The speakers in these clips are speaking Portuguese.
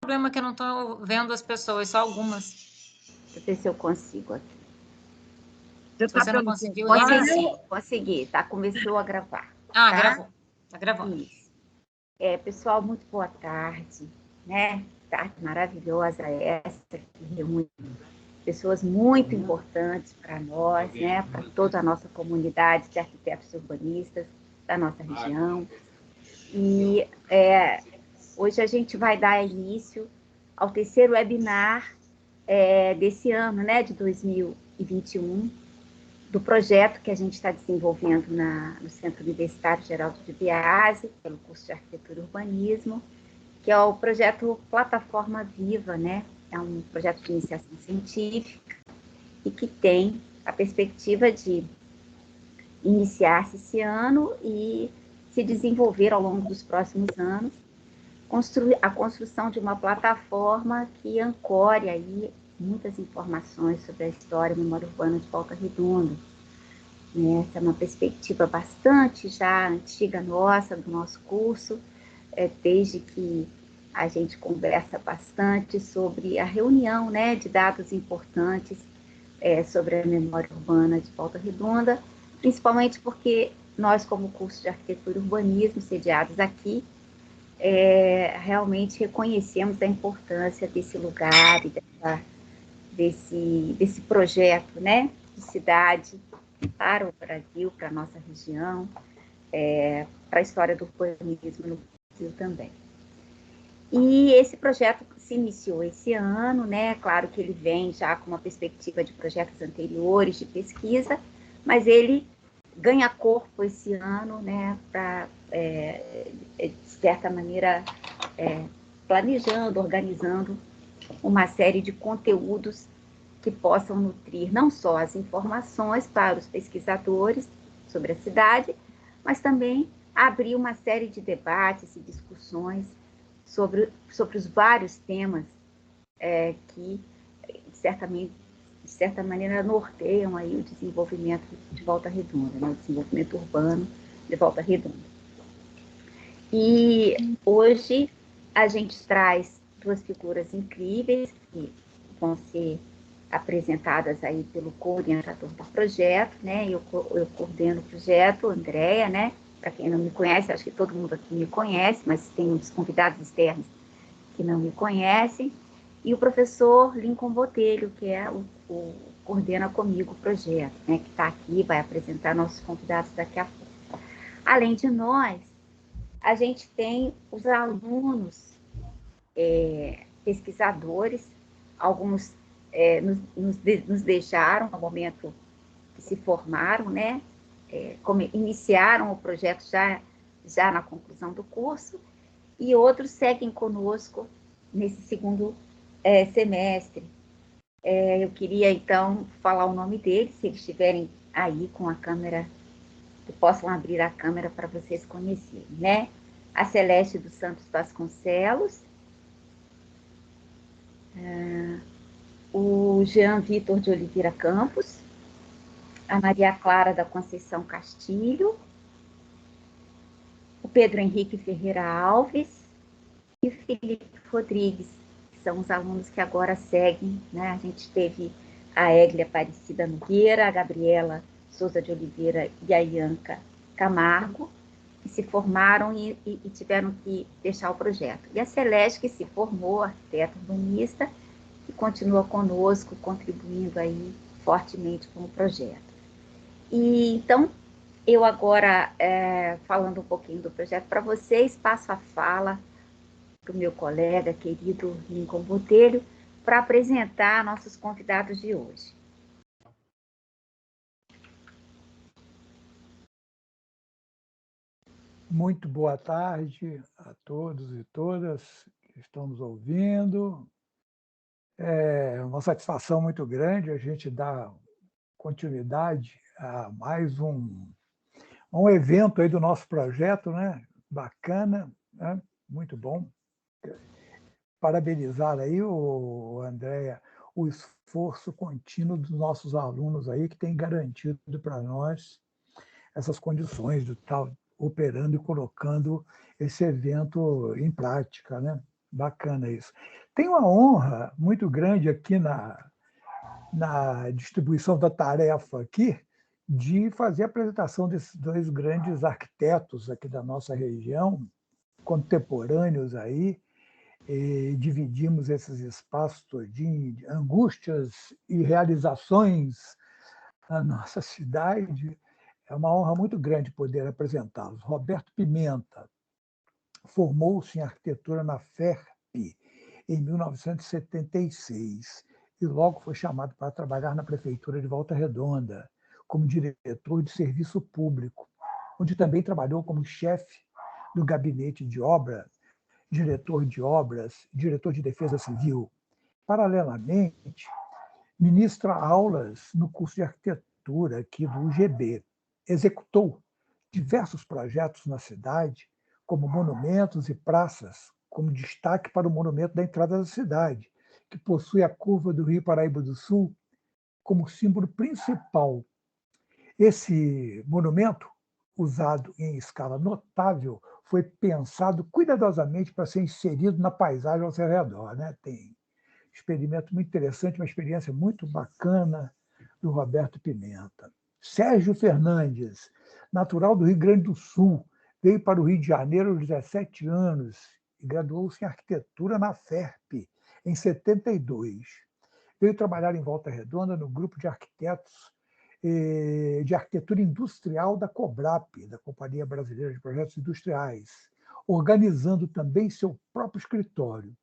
problema que eu não estou vendo as pessoas, só algumas. Deixa eu ver se eu consigo aqui. Se você não conseguiu, consegui, tá? Começou a gravar. Ah, tá? gravou. Tá gravando. Isso. Pessoal, muito boa tarde, né? Tarde maravilhosa essa que reúne pessoas muito importantes para nós, né? Para toda a nossa comunidade de arquitetos urbanistas da nossa região. E hoje a gente vai dar início ao terceiro webinar desse ano, né? De 2021, do projeto que a gente está desenvolvendo no Centro Universitário Geraldo de Biase, pelo curso de Arquitetura e Urbanismo, que é o projeto Plataforma Viva, né? É um projeto de iniciação científica e que tem a perspectiva de iniciar-se esse ano e se desenvolver ao longo dos próximos anos, a construção de uma plataforma que ancore aí muitas informações sobre a história e memória urbana de Volta Redonda. Essa é uma perspectiva bastante já antiga nossa, do nosso curso, desde que a gente conversa bastante sobre a reunião, né, de dados importantes sobre a memória urbana de Volta Redonda, principalmente porque nós, como curso de Arquitetura e Urbanismo, sediados aqui, realmente reconhecemos a importância desse lugar e desse projeto, né, de cidade para o Brasil, para a nossa região, para a história do urbanismo no Brasil também. E esse projeto se iniciou esse ano, né? Claro que ele vem já com uma perspectiva de projetos anteriores de pesquisa, mas ele ganha corpo esse ano, né? Para, de certa maneira, planejando, organizando uma série de conteúdos que possam nutrir não só as informações para os pesquisadores sobre a cidade, mas também abrir uma série de debates e discussões sobre os vários temas que, de certa maneira, norteiam aí o desenvolvimento de Volta Redonda, né? O desenvolvimento urbano de Volta Redonda. E hoje a gente traz duas figuras incríveis que vão ser apresentadas aí pelo coordenador do projeto, né? Eu coordeno o projeto, Andréia, né? Para quem não me conhece, acho que todo mundo aqui me conhece, mas tem uns convidados externos que não me conhecem, e o professor Lincoln Botelho, que é o coordena comigo o projeto, né? Que está aqui, vai apresentar nossos convidados daqui a pouco. Além de nós, a gente tem os alunos pesquisadores, alguns nos deixaram no momento que se formaram, né? Iniciaram o projeto já na conclusão do curso, e outros seguem conosco nesse segundo semestre. Eu queria, então, falar o nome deles, se eles estiverem aí com a câmera, que possam abrir a câmera para vocês conhecerem, né? A Celeste dos Santos Vasconcelos, o Jean Vitor de Oliveira Campos, a Maria Clara da Conceição Castilho, o Pedro Henrique Ferreira Alves e o Felipe Rodrigues, que são os alunos que agora seguem, né? A gente teve a Eglia Aparecida Nogueira, a Gabriela Souza de Oliveira e a Ianca Camargo, que se formaram e tiveram que deixar o projeto. E a Celeste, que se formou, arquiteta urbanista, e continua conosco, contribuindo aí fortemente com o projeto. E então, eu agora, falando um pouquinho do projeto para vocês, passo a fala para o meu colega querido Lincoln Botelho, para apresentar nossos convidados de hoje. Muito boa tarde a todos e todas que estão nos ouvindo. É uma satisfação muito grande a gente dar continuidade a mais um evento aí do nosso projeto, né? Bacana, né? Muito bom. Parabenizar aí, Andréia, o esforço contínuo dos nossos alunos aí, que tem garantido para nós essas condições de estar operando e colocando esse evento em prática, né? Bacana isso. Tem uma honra muito grande aqui na distribuição da tarefa aqui, de fazer a apresentação desses dois grandes arquitetos aqui da nossa região, contemporâneos aí, e dividimos esses espaços todinho, de angústias e realizações na nossa cidade. É uma honra muito grande poder apresentá-los. Roberto Pimenta formou-se em arquitetura na FERP em 1976 e logo foi chamado para trabalhar na Prefeitura de Volta Redonda, como diretor de serviço público, onde também trabalhou como chefe do gabinete de obra, diretor de obras, diretor de defesa civil. Paralelamente, ministra aulas no curso de arquitetura aqui do UGB. Executou diversos projetos na cidade, como monumentos e praças, como destaque para o monumento da entrada da cidade, que possui a curva do Rio Paraíba do Sul como símbolo principal. Esse monumento, usado em escala notável, foi pensado cuidadosamente para ser inserido na paisagem ao seu redor, né? Tem experimento muito interessante, uma experiência muito bacana do Roberto Pimenta. Sérgio Fernandes, natural do Rio Grande do Sul, veio para o Rio de Janeiro aos 17 anos e graduou-se em arquitetura na FERP, em 72. Veio trabalhar em Volta Redonda no grupo de arquitetos de arquitetura industrial da COBRAP, da Companhia Brasileira de Projetos Industriais, organizando também seu próprio escritório.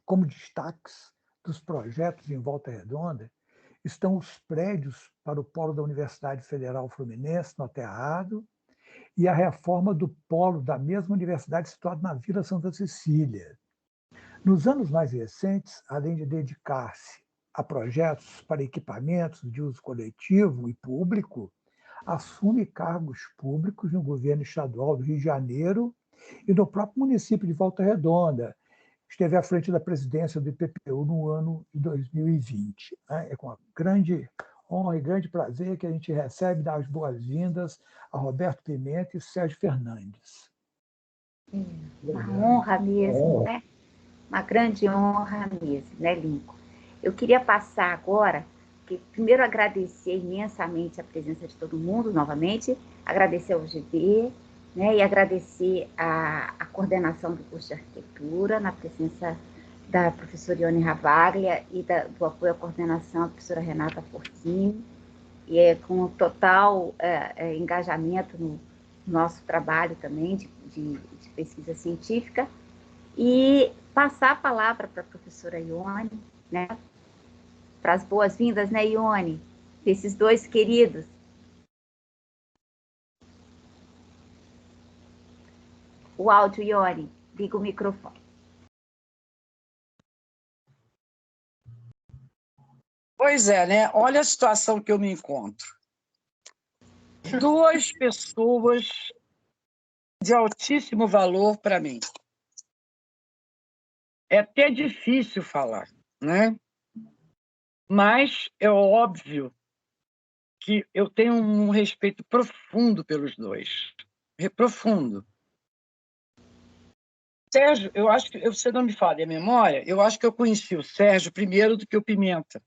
Como destaques dos projetos em Volta Redonda estão os prédios para o polo da Universidade Federal Fluminense, no Aterrado, e a reforma do polo da mesma universidade situado na Vila Santa Cecília. Nos anos mais recentes, além de dedicar-se a projetos para equipamentos de uso coletivo e público, assume cargos públicos no governo estadual do Rio de Janeiro e no próprio município de Volta Redonda. Esteve à frente da presidência do IPPU no ano de 2020. É com grande honra e grande prazer que a gente recebe, dá as boas-vindas a Roberto Pimenta e Sérgio Fernandes. Uma honra mesmo, né? Uma grande honra mesmo, né, Lincoln? Eu queria passar agora, primeiro agradecer imensamente a presença de todo mundo, novamente, agradecer ao UGB, né, e agradecer a coordenação do curso de arquitetura, na presença da professora Ione Ravaglia e do apoio à coordenação, a professora Renata Fortini, e com total engajamento no nosso trabalho também de pesquisa científica, e passar a palavra para a professora Ione, né, para as boas-vindas, né, Ione, desses dois queridos. O áudio, Ione, liga o microfone. Pois é, né? Olha a situação que eu me encontro. Duas pessoas de altíssimo valor para mim. É até difícil falar, né? Mas é óbvio que eu tenho um respeito profundo pelos dois. Profundo. Sérgio, eu acho que, você não me fala a memória, eu acho que eu conheci o Sérgio primeiro do que o Pimenta.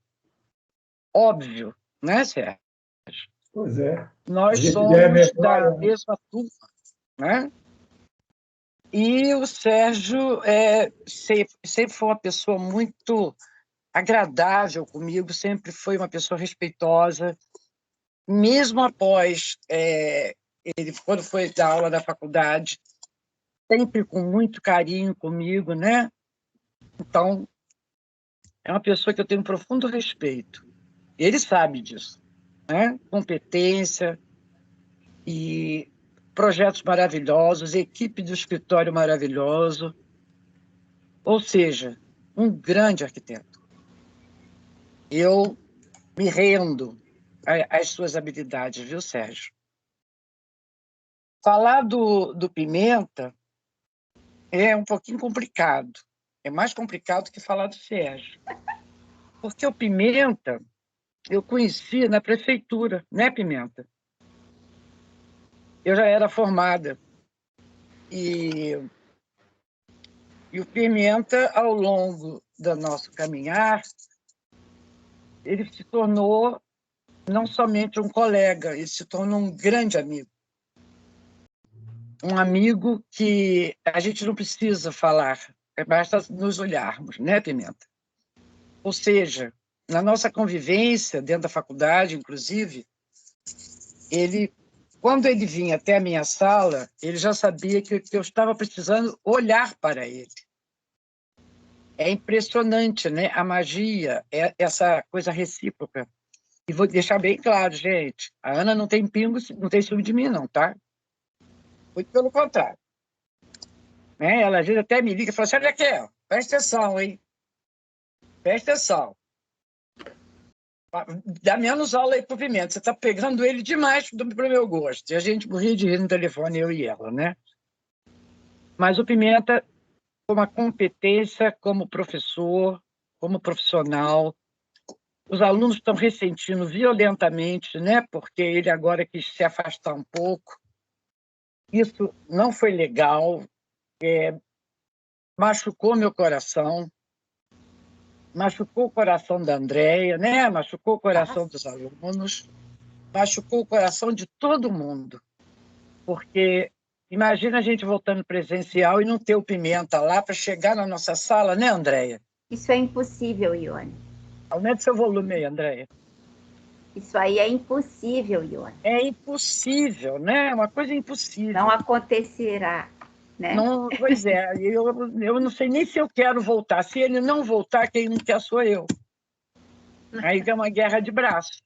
Óbvio, né, Sérgio? Pois é. Nós somos da mesma turma, né? E o Sérgio sempre foi uma pessoa muito agradável comigo, sempre foi uma pessoa respeitosa, mesmo após ele, quando foi dar aula na faculdade, sempre com muito carinho comigo, né? Então, é uma pessoa que eu tenho um profundo respeito. Ele sabe disso, né? Competência e projetos maravilhosos, equipe do escritório maravilhoso, ou seja, um grande arquiteto. Eu me rendo às suas habilidades, viu, Sérgio? Falar do Pimenta é um pouquinho complicado. É mais complicado que falar do Sérgio. Porque o Pimenta eu conheci na prefeitura, né, Pimenta? Eu já era formada. E E o Pimenta, ao longo do nosso caminhar, ele se tornou não somente um colega, ele se tornou um grande amigo. Um amigo que a gente não precisa falar, basta nos olharmos, né, Pimenta? Ou seja, na nossa convivência, dentro da faculdade, inclusive, quando ele vinha até a minha sala, ele já sabia que eu estava precisando olhar para ele. É impressionante, né? A magia, essa coisa recíproca. E vou deixar bem claro, gente, a Ana não tem pingo, não tem ciúme de mim, não, tá? Muito pelo contrário. Né? Ela às vezes até me liga e fala assim, olha aqui, ó, presta atenção, hein? Presta atenção. Dá menos aula aí pro Pimenta, você está pegando ele demais pro meu gosto. E a gente morria de rir no telefone, eu e ela, né? Mas o Pimenta, como a competência, como professor, como profissional, os alunos estão ressentindo violentamente, né? Porque ele agora quis se afastar um pouco. Isso não foi legal, machucou meu coração, machucou o coração da Andréia, né? Machucou o coração dos alunos, machucou o coração de todo mundo. Porque imagina a gente voltando presencial e não ter o Pimenta lá para chegar na nossa sala, né, Andréia? Isso é impossível, Ione. Aumenta seu volume aí, Andréia. Isso aí é impossível, Ione. É impossível, né? É uma coisa impossível. Não acontecerá, né? Não, pois é, eu não sei nem se eu quero voltar. Se ele não voltar, quem não quer sou eu. Aí tem uma guerra de braço.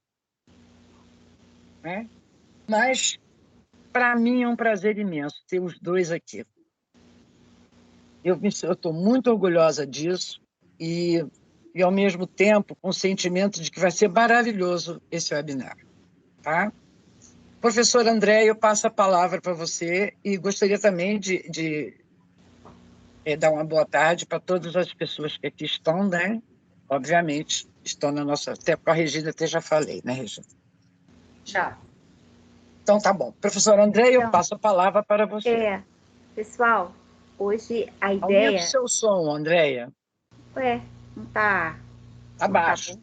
Né? Mas, para mim, é um prazer imenso ter os dois aqui. Eu estou muito orgulhosa disso e, ao mesmo tempo, com o sentimento de que vai ser maravilhoso esse webinar. Tá? Professor André, eu passo a palavra para você e gostaria também de dar uma boa tarde para todas as pessoas que aqui estão, né? Obviamente, estão na nossa... Até com a Regina, até já falei, né, Regina? Já. Então, tá bom. Professor André, eu Então, passo a palavra para você. Pessoal, hoje a Aumenta o ideia... seu som, Andréia. Ué, não tá... Abaixo.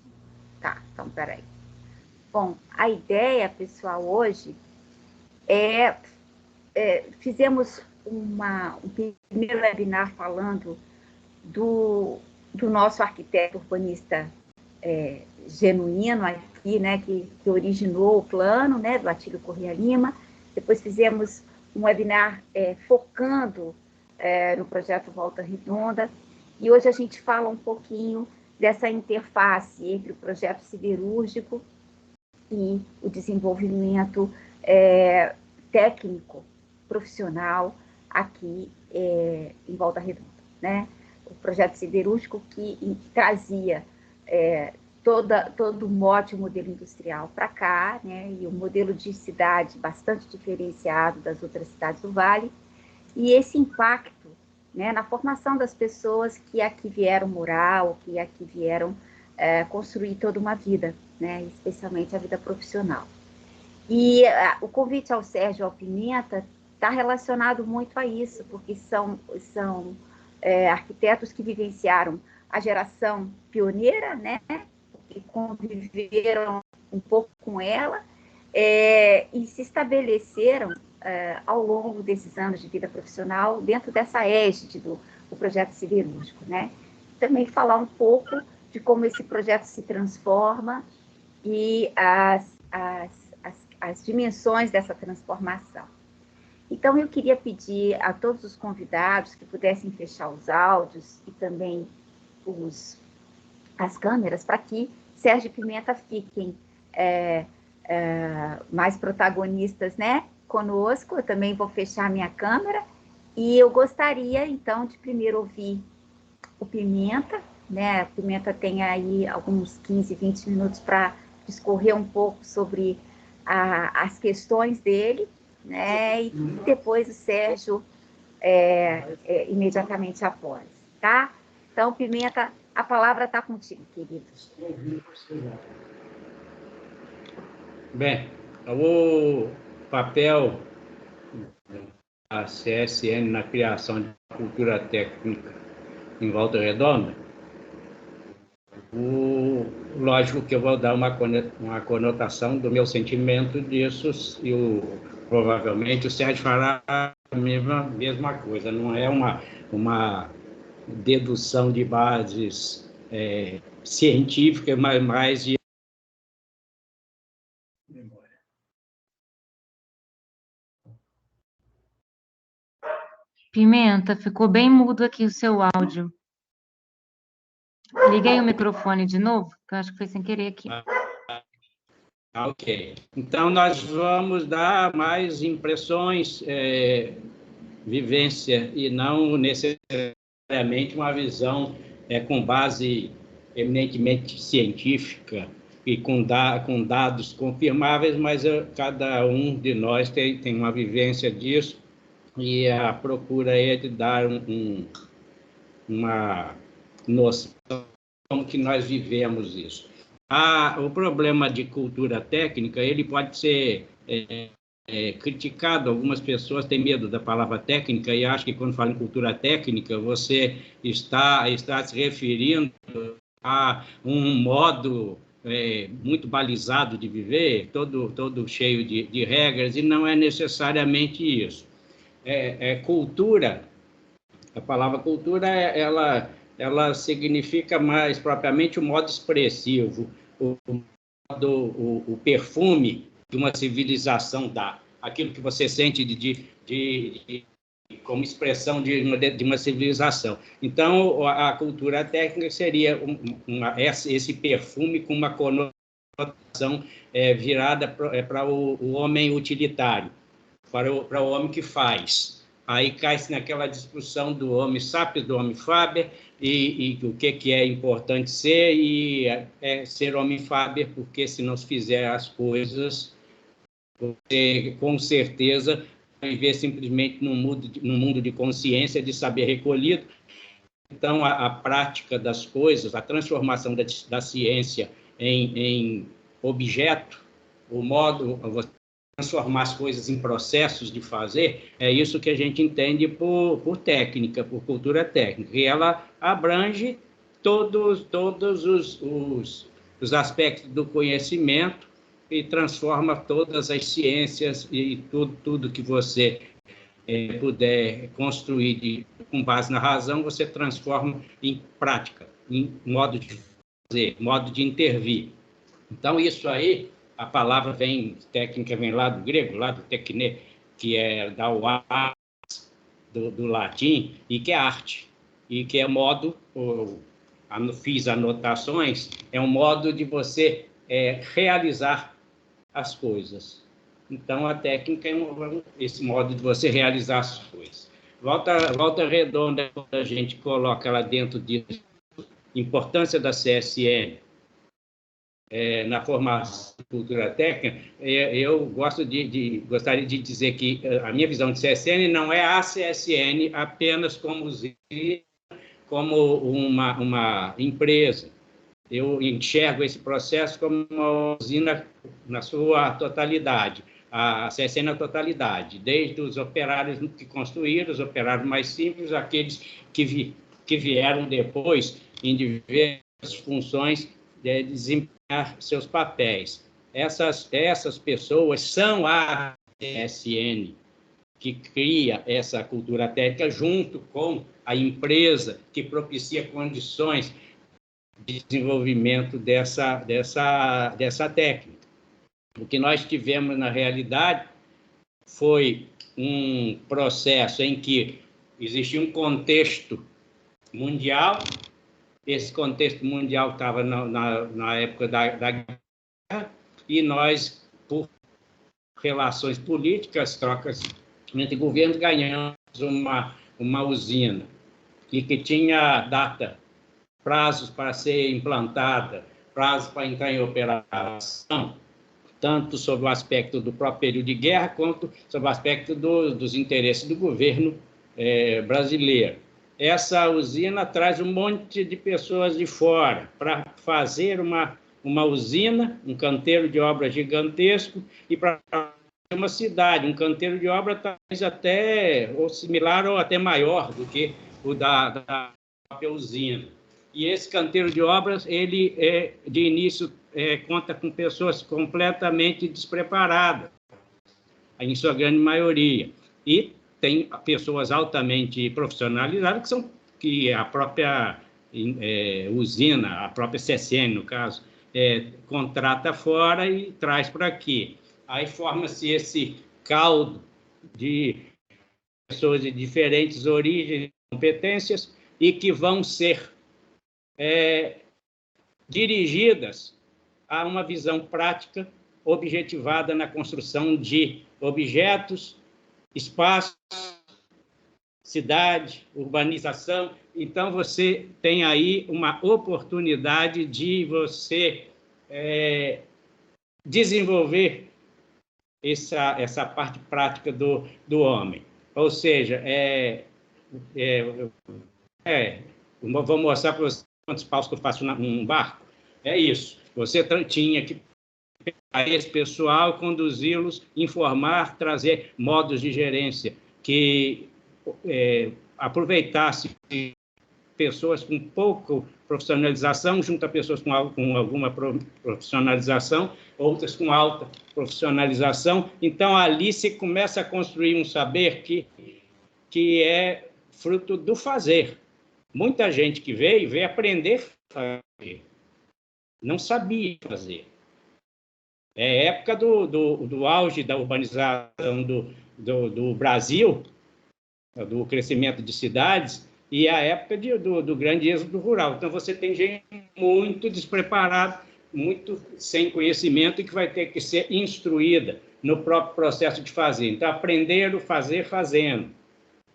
Tá, então, peraí. Bom, a ideia, pessoal, hoje fizemos um primeiro webinar falando do nosso arquiteto urbanista genuíno aqui, né, que originou o plano, né, do Atílio Corrêa Lima. Depois fizemos um webinar focando no projeto Volta Redonda. E hoje a gente fala um pouquinho dessa interface entre o projeto siderúrgico e o desenvolvimento técnico, profissional, aqui em Volta Redonda, né? O projeto siderúrgico que trazia todo o mote, o modelo industrial para cá, né? E o modelo de cidade bastante diferenciado das outras cidades do Vale, e esse impacto, né, na formação das pessoas que aqui vieram morar, ou que aqui vieram construir toda uma vida, né, especialmente a vida profissional. E o convite ao Sérgio e ao Pimenta está relacionado muito a isso, porque são arquitetos que vivenciaram a geração pioneira, né, que conviveram um pouco com ela, e se estabeleceram ao longo desses anos de vida profissional dentro dessa égide do projeto siderúrgico, né? Também falar um pouco de como esse projeto se transforma e as dimensões dessa transformação. Então, eu queria pedir a todos os convidados que pudessem fechar os áudios e também as câmeras, para que Sérgio e Pimenta fiquem mais protagonistas, né, conosco. Eu também vou fechar minha câmera e eu gostaria, então, de primeiro ouvir o Pimenta, né? O Pimenta tem aí alguns 15, 20 minutos para discorrer um pouco sobre as questões dele, né? E depois o Sérgio imediatamente após, tá? Então, Pimenta, a palavra está contigo, querido. Bem, o papel da CSN na criação de cultura técnica em Volta Redonda, lógico que eu vou dar uma conotação do meu sentimento disso, e provavelmente o Sérgio fará a mesma coisa, não é uma dedução de bases científicas, mas mais de memória. Pimenta, ficou bem mudo aqui o seu áudio. Liguei o microfone de novo, que eu acho que foi sem querer aqui. Ok. Então, nós vamos dar mais impressões, vivência, e não necessariamente uma visão com base eminentemente científica e com dados confirmáveis, mas cada um de nós tem uma vivência disso, e a procura é de dar uma noção como que nós vivemos isso. O problema de cultura técnica, ele pode ser criticado. Algumas pessoas têm medo da palavra técnica e acham que quando fala em cultura técnica, você está se referindo a um modo muito balizado de viver, todo cheio de regras, e não é necessariamente isso. Cultura, a palavra cultura, ela significa mais propriamente o modo expressivo, o perfume que uma civilização dá, aquilo que você sente como expressão de uma civilização. Então, a cultura técnica seria esse perfume com uma conotação virada para o homem utilitário, para o homem que faz. Aí cai-se naquela discussão do homem sapiens, do homem faber, e o que é importante ser, e ser homem faber, porque se não se fizer as coisas, você com certeza vai viver simplesmente num mundo de consciência, de saber recolhido. Então, a prática das coisas, a transformação da ciência em objeto, o modo transformar as coisas em processos de fazer, é isso que a gente entende por técnica, por cultura técnica. E ela abrange todos os aspectos do conhecimento e transforma todas as ciências e tudo que você puder construir com base na razão, você transforma em prática, em modo de fazer, modo de intervir. Então, isso aí, a palavra técnica vem lá do grego, lá do tekne, que é da do latim, e que é arte, e que é modo, fiz anotações, é um modo de você realizar as coisas. Então, a técnica é esse modo de você realizar as coisas. Volta Redonda, quando a gente coloca lá dentro disso, importância da CSN, na formação de cultura técnica, eu gostaria de dizer que a minha visão de CSN não é a CSN apenas como uma empresa. Eu enxergo esse processo como uma usina na sua totalidade, a CSN na totalidade, desde os operários que construíram, os operários mais simples, aqueles que vieram depois em diversas funções de desempenhar seus papéis. Essas pessoas são a CSN, que cria essa cultura técnica junto com a empresa que propicia condições de desenvolvimento dessa técnica. O que nós tivemos, na realidade, foi um processo em que existia um contexto mundial. Esse contexto mundial estava na época da guerra, e nós, por relações políticas, trocas entre governos, ganhamos uma usina que tinha data, prazos para ser implantada, prazos para entrar em operação, tanto sob o aspecto do próprio período de guerra, quanto sob o aspecto dos interesses do governo brasileiro. Essa usina traz um monte de pessoas de fora para fazer uma usina, um canteiro de obra gigantesco, e para uma cidade, um canteiro de obra talvez até ou similar ou até maior do que o da própria usina. E esse canteiro de obras, ele, de início, conta com pessoas completamente despreparadas, em sua grande maioria. E tem pessoas altamente profissionalizadas, que a própria usina, a própria CSN, no caso, contrata fora e traz para aqui. Aí forma-se esse caldo de pessoas de diferentes origens e competências e que vão ser dirigidas a uma visão prática objetivada na construção de objetos, espaços, cidade, urbanização. Então, você tem aí uma oportunidade de você desenvolver essa parte prática do homem. Ou seja, vou mostrar para vocês quantos paus que eu faço num barco. É isso. Você tinha que pegar esse pessoal, conduzi-los, informar, trazer modos de gerência que aproveitasse pessoas com pouco profissionalização, junto a pessoas com alguma profissionalização, outras com alta profissionalização. Então, ali se começa a construir um saber que é fruto do fazer. Muita gente que veio aprender a fazer. Não sabia fazer. É época do auge da urbanização do Brasil, do crescimento de cidades, e a época do grande êxodo rural. Então, você tem gente muito despreparada, muito sem conhecimento e que vai ter que ser instruída no próprio processo de fazer. Então, aprender o fazer fazendo.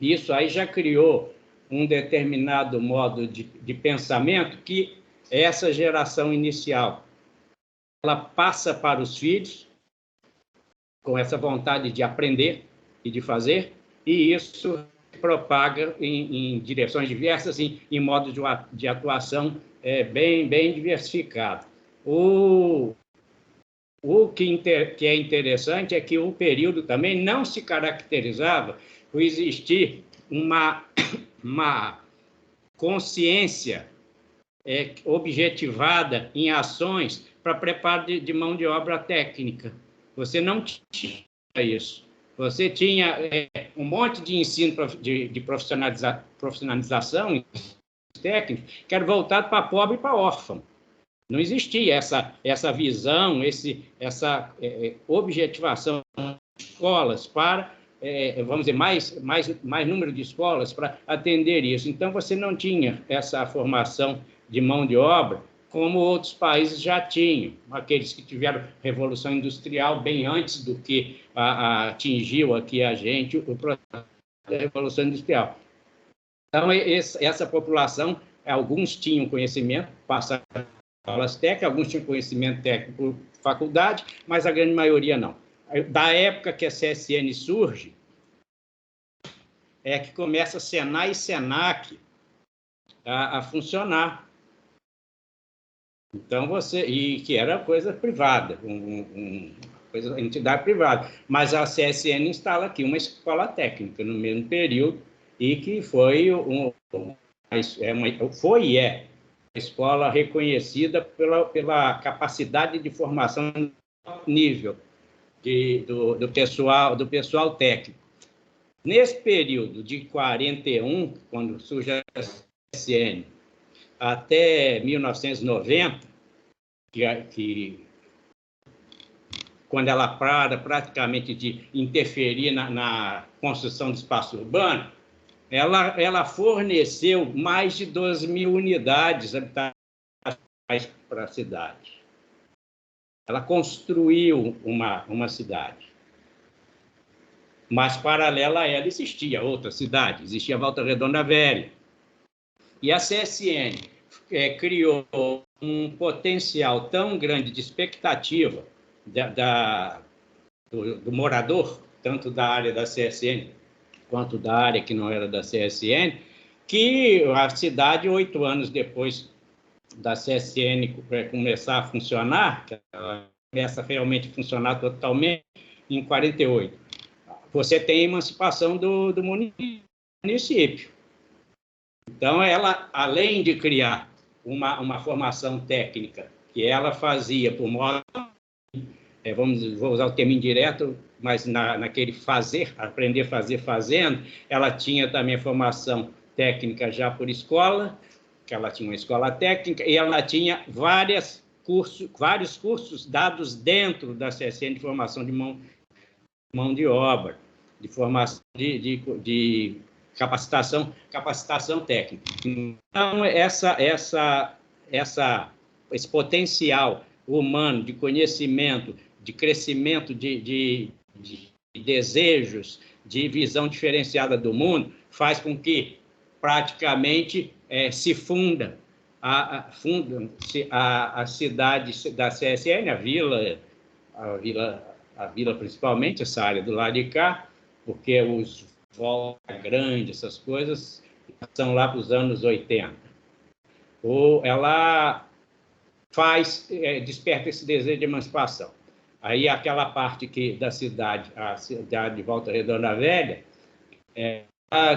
Isso aí já criou um determinado modo de pensamento que essa geração inicial ela passa para os filhos com essa vontade de aprender e de fazer, e isso propaga em direções diversas, em modos de atuação bem diversificado. O que é interessante é que o período também não se caracterizava por existir uma consciência objetivada em ações para preparo de mão de obra técnica. Você não tinha isso. Você tinha um monte de ensino de profissionalização técnica que era voltado para pobre e para órfão. Não existia essa visão, essa objetivação de escolas para, vamos dizer, mais número de escolas para atender isso. Então, você não tinha essa formação de mão de obra como outros países já tinham, aqueles que tiveram revolução industrial bem antes do que atingiu aqui a gente o processo da revolução industrial. Então, essa população, alguns tinham conhecimento, passaram aulas técnicas, alguns tinham conhecimento técnico por faculdade, mas a grande maioria não. Da época que a CSN surge, é que começa a Senai e Senac a funcionar. Então, e que era coisa privada, coisa, entidade privada. Mas a CSN instala aqui uma escola técnica no mesmo período e que foi e é uma escola reconhecida pela capacidade de formação de alto nível do pessoal técnico. Nesse período de 41, quando surge a CSN, até 1990, quando ela para praticamente de interferir na construção do espaço urbano, ela forneceu mais de 12 mil unidades habitacionais para a cidade. Ela construiu uma cidade. Mas, paralela a ela, existia outra cidade, existia Volta Redonda Velha. E a CSN criou um potencial tão grande de expectativa do morador, tanto da área da CSN quanto da área que não era da CSN, que a cidade, 8 anos depois da CSN começar a funcionar, ela começa realmente a funcionar totalmente em 48. Você tem a emancipação do município. Então, ela, além de criar uma formação técnica que ela fazia por modo, vou usar o termo indireto, mas naquele fazer, aprender a fazer fazendo, ela tinha também formação técnica já por escola, que ela tinha uma escola técnica, e ela tinha vários cursos dados dentro da CSN de formação de mão de obra, de formação de capacitação técnica. Então, esse potencial humano de conhecimento, de crescimento de desejos, de visão diferenciada do mundo, faz com que praticamente se funda a cidade da CSN, a vila principalmente, essa área do lado de cá, porque os Volta Grande, essas coisas, são lá para os anos 80. Ela desperta esse desejo de emancipação. Aí aquela parte da cidade, a cidade de Volta Redonda Velha,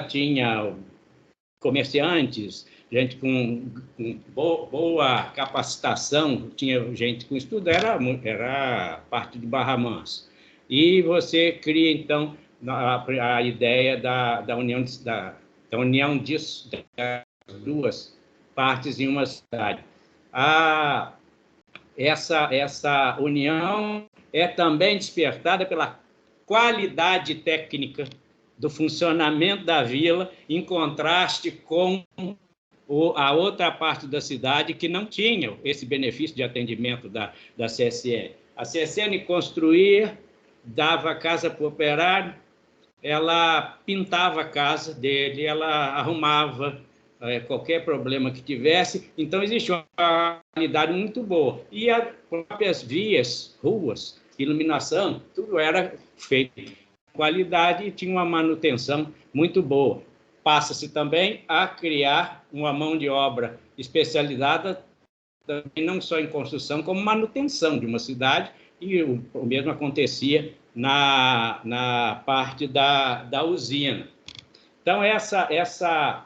tinha comerciantes, gente com boa capacitação, tinha gente com estudo, era parte de Barra Mansa. E você cria, então, a ideia da união das duas partes em uma cidade. Essa união é também despertada pela qualidade técnica do funcionamento da vila, em contraste com a outra parte da cidade que não tinha esse benefício de atendimento da CSN. A CSN construía, dava casa para o operário, ela pintava a casa dele, ela arrumava qualquer problema que tivesse. Então, existia uma qualidade muito boa. E as próprias vias, ruas, iluminação, tudo era feito com qualidade e tinha uma manutenção muito boa. Passa-se também a criar uma mão de obra especializada, também não só em construção, como manutenção de uma cidade, e o mesmo acontecia na parte da usina. Então, essa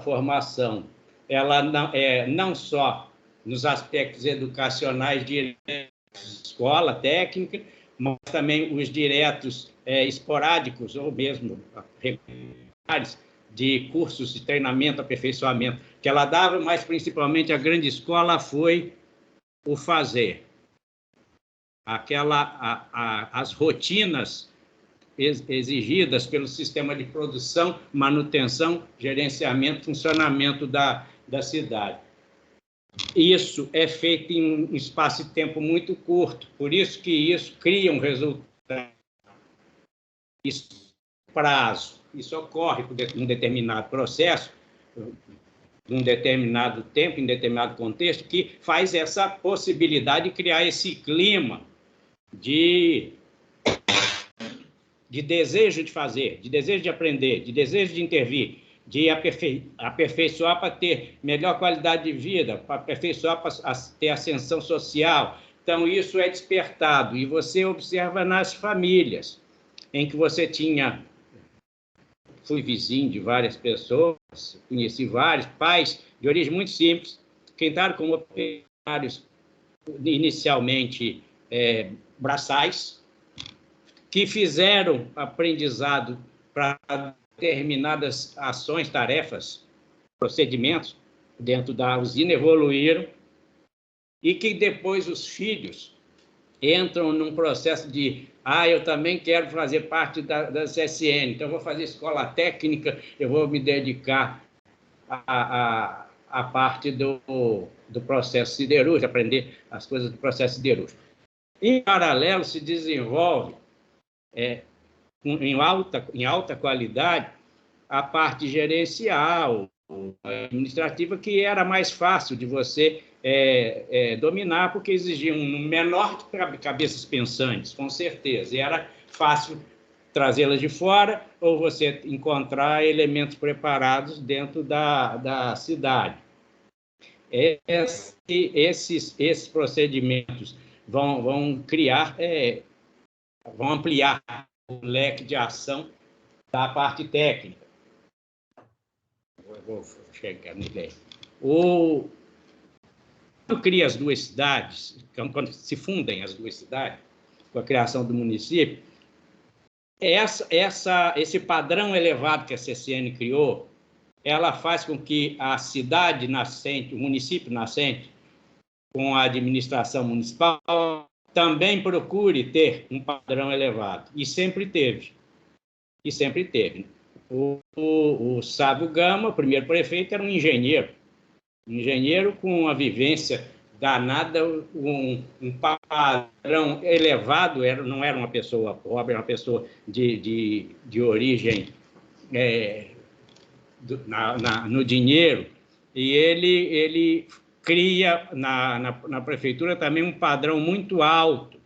formação, ela não só nos aspectos educacionais de escola técnica, mas também os diretos esporádicos, ou mesmo regulares, de cursos de treinamento, aperfeiçoamento, que ela dava, mas principalmente a grande escola foi o fazer. As rotinas exigidas pelo sistema de produção, manutenção, gerenciamento, funcionamento da cidade. Isso é feito em um espaço de tempo muito curto, por isso que isso cria um resultado. Isso ocorre por um determinado processo, num determinado tempo, em determinado contexto, que faz essa possibilidade de criar esse clima de desejo de fazer, de desejo de aprender, de desejo de intervir, de aperfeiçoar para ter melhor qualidade de vida, para aperfeiçoar para ter ascensão social. Então, isso é despertado. E você observa nas famílias, em que você tinha... Fui vizinho de várias pessoas, conheci vários pais de origem muito simples, que entraram como operários inicialmente braçais, que fizeram aprendizado para determinadas ações, tarefas, procedimentos dentro da usina, evoluíram, e que depois os filhos entram num processo de eu também quero fazer parte da CSN, então vou fazer escola técnica, eu vou me dedicar à parte do processo siderúrgico, aprender as coisas do processo siderúrgico. Em paralelo, se desenvolve, em alta qualidade, a parte gerencial, administrativa, que era mais fácil de você dominar, porque exigia um menor de cabeças pensantes, com certeza, e era fácil trazê-las de fora ou você encontrar elementos preparados dentro da cidade. Esses procedimentos vão criar, vão ampliar o leque de ação da parte técnica. vou chegar no ideia. Quando cria as duas cidades, quando se fundem as duas cidades, com a criação do município, esse padrão elevado que a CCN criou, ela faz com que a cidade nascente, o município nascente, com a administração municipal, também procure ter um padrão elevado. E sempre teve. O Sávio Gama, o primeiro prefeito, era um engenheiro com uma vivência danada, um padrão elevado, não era uma pessoa pobre, era uma pessoa de origem no dinheiro, e ele cria na prefeitura também um padrão muito alto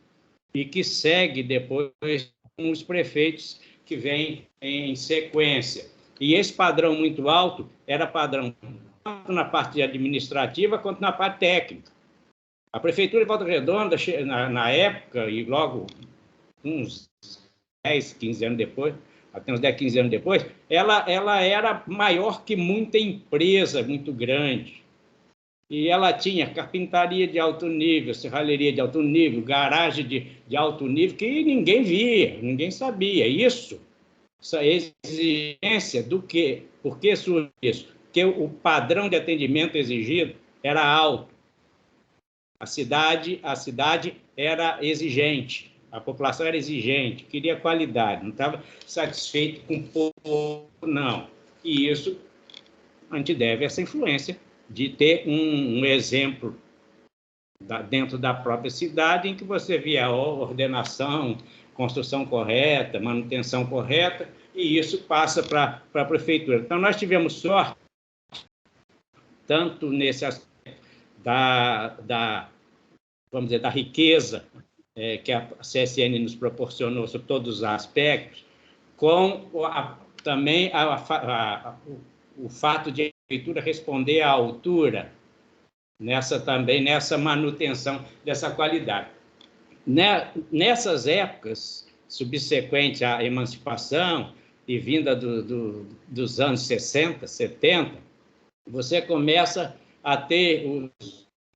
e que segue depois com os prefeitos que vêm em sequência. E esse padrão muito alto era padrão tanto na parte administrativa quanto na parte técnica. A prefeitura de Volta Redonda, na época, e logo uns 10, 15 anos depois, até uns 10, 15 anos depois, ela era maior que muita empresa muito grande. E ela tinha carpintaria de alto nível, serralheria de alto nível, garagem de alto nível, que ninguém via, ninguém sabia. Essa exigência do quê? Por que surge isso? Porque o padrão de atendimento exigido era alto. A cidade era exigente, a população era exigente, queria qualidade, não estava satisfeito com pouco, não. E isso a gente deve a essa influência de ter um exemplo dentro da própria cidade em que você via a ordenação, construção correta, manutenção correta, e isso passa para a prefeitura. Então, nós tivemos sorte, tanto nesse aspecto vamos dizer, da riqueza que a CSN nos proporcionou sobre todos os aspectos, com também o fato de a prefeitura responder à altura nessa manutenção dessa qualidade. Nessas épocas subsequentes à emancipação e vinda dos anos 60, 70, você começa a ter o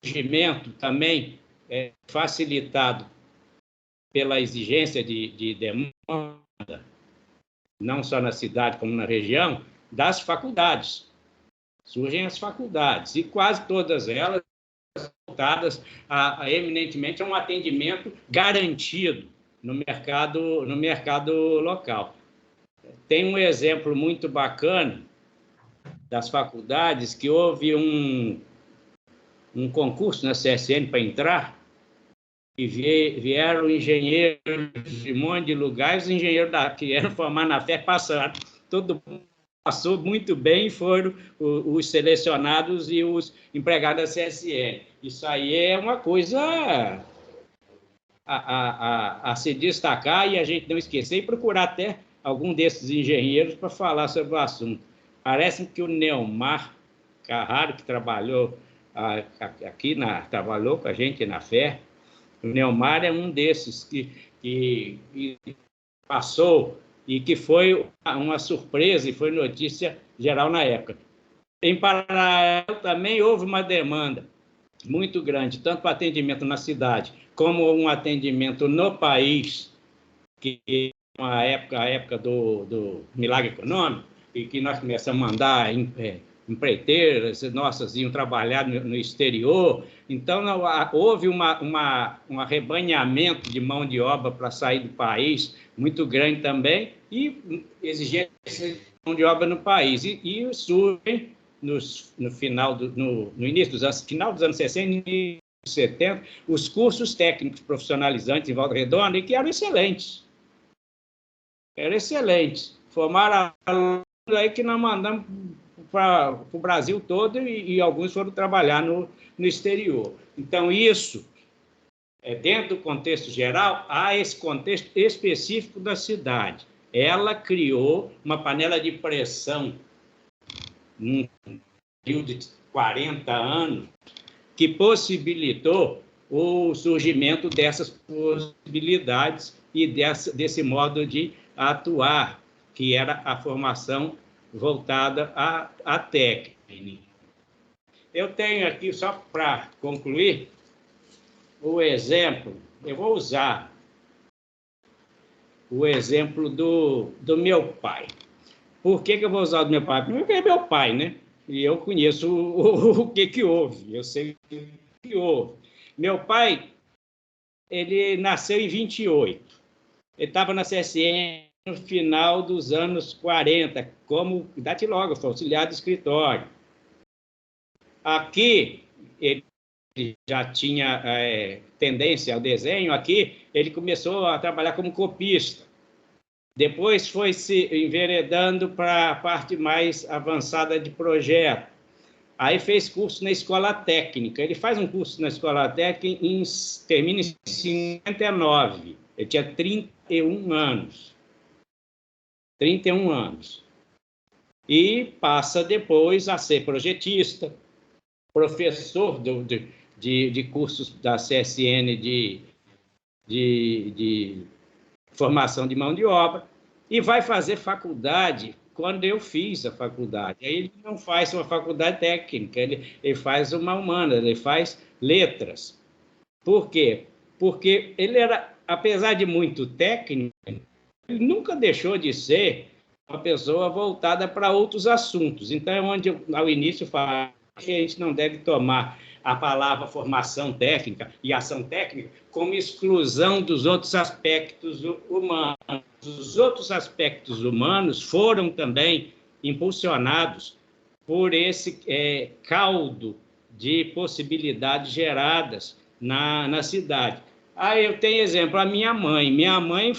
surgimento também facilitado pela exigência de demanda, não só na cidade como na região, das faculdades. Surgem as faculdades, e quase todas elas voltadas eminentemente a um atendimento garantido no mercado local. Tem um exemplo muito bacana das faculdades, que houve um concurso na CSN para entrar, e vieram engenheiros de um monte de lugares, os engenheiros que eram formados na FER passaram. Todo mundo passou muito bem e foram os selecionados e os empregados da CSN. Isso aí é uma coisa a se destacar e a gente não esquecer, e procurar até algum desses engenheiros para falar sobre o assunto. Parece que o Neomar Carraro, que trabalhou trabalhou com a gente na FER, o Neomar é um desses que passou e que foi uma surpresa e foi notícia geral na época. Em paralelo, também houve uma demanda muito grande, tanto para atendimento na cidade, como um atendimento no país, que a época do milagre econômico, e que nós começamos a mandar empreiteiras nossas iam trabalhar no exterior. Então, houve um arrebanhamento de mão de obra para sair do país muito grande também, e exigência de mão de obra no país. E surgem, no início dos anos, final dos anos 60 e 70, os cursos técnicos profissionalizantes em Volta Redonda, e que eram excelentes. Formaram alunos aí que nós mandamos para o Brasil todo, e alguns foram trabalhar no exterior. Então, isso, dentro do contexto geral, há esse contexto específico da cidade. Ela criou uma panela de pressão num período de 40 anos que possibilitou o surgimento dessas possibilidades e desse modo de atuar, que era a formação voltada à técnica. Eu tenho aqui, só para concluir, o exemplo, eu vou usar o exemplo do meu pai. Por que eu vou usar o do meu pai? Porque é meu pai, né? E eu conheço o que houve, eu sei o que houve. Meu pai, ele nasceu em 28. Ele estava na CSN no final dos anos 40, como datilógrafo, auxiliar de escritório. Aqui, ele já tinha tendência ao desenho, aqui ele começou a trabalhar como copista. Depois foi se enveredando para a parte mais avançada de projeto. Aí fez curso na escola técnica. Ele faz um curso na escola técnica e termina em 59. Ele tinha 31 anos. 31 anos. E passa depois a ser projetista, professor de cursos da CSN de formação de mão de obra, e vai fazer faculdade quando eu fiz a faculdade. Aí ele não faz uma faculdade técnica, ele faz uma humana, ele faz letras. Por quê? Porque ele era, apesar de muito técnico, ele nunca deixou de ser uma pessoa voltada para outros assuntos. Então, é onde eu, ao início, falo que a gente não deve tomar a palavra formação técnica e ação técnica como exclusão dos outros aspectos humanos. Os outros aspectos humanos foram também impulsionados por esse caldo de possibilidades geradas na cidade. Aí eu tenho exemplo, a minha mãe. Minha mãe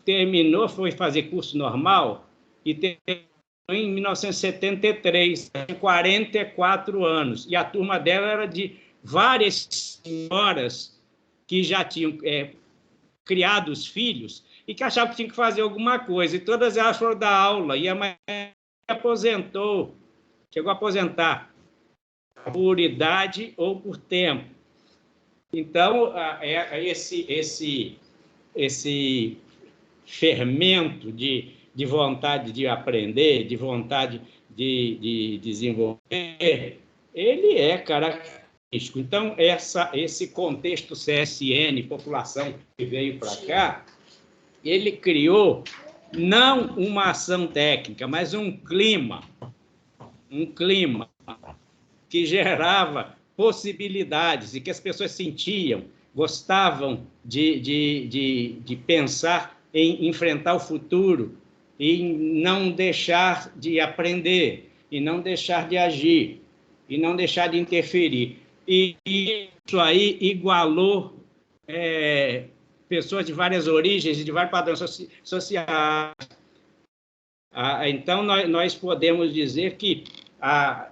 terminou, foi fazer curso normal e terminou em 1973, tinha 44 anos. E a turma dela era de várias senhoras que já tinham criado os filhos e que achavam que tinham que fazer alguma coisa. E todas elas foram dar aula. E a mãe aposentou, chegou a aposentar por idade ou por tempo. Então, esse fermento de vontade de aprender, de vontade de desenvolver, ele é característico. Então, esse contexto CSN, população que veio para cá, ele criou não uma ação técnica, mas um clima que gerava possibilidades e que as pessoas sentiam, gostavam de pensar em enfrentar o futuro e não deixar de aprender, e não deixar de agir, e não deixar de interferir. E isso aí igualou pessoas de várias origens e de vários padrões sociais. Então, nós podemos dizer que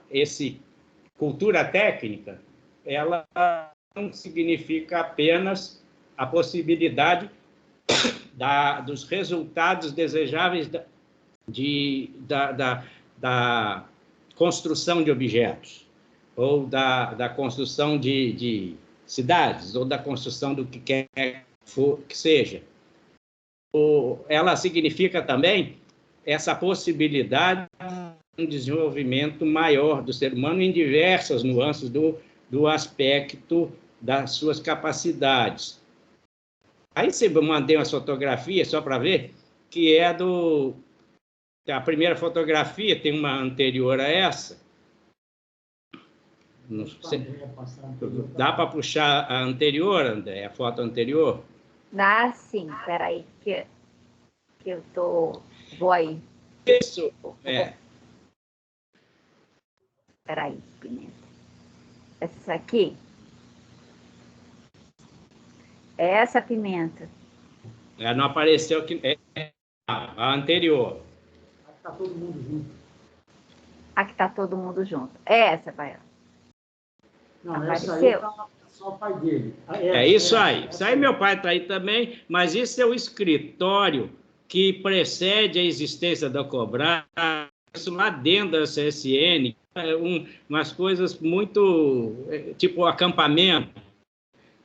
esse cultura técnica, ela não significa apenas a possibilidade dos resultados desejáveis da construção de objetos, ou da construção de cidades, ou da construção do que quer que seja. Ela significa também essa possibilidade de um desenvolvimento maior do ser humano em diversas nuances do aspecto das suas capacidades. Aí você mandei umas fotografias, só para ver, que é a primeira fotografia, tem uma anterior a essa. Não sei, dá para puxar a anterior, André, a foto anterior? Dá sim, peraí, que eu vou aí. Isso, Peraí, Pimenta. Essa aqui? É essa, Pimenta? Ela não apareceu aqui. A anterior. Aqui está todo mundo junto. Aqui está todo mundo junto. É essa, Baiana? Não, apareceu? essa aí tá só o pai dele. Isso aí. Isso aí meu pai está aí também, mas isso é o escritório que precede a existência da Cobrar, isso lá dentro da CSN, umas coisas muito, tipo acampamento.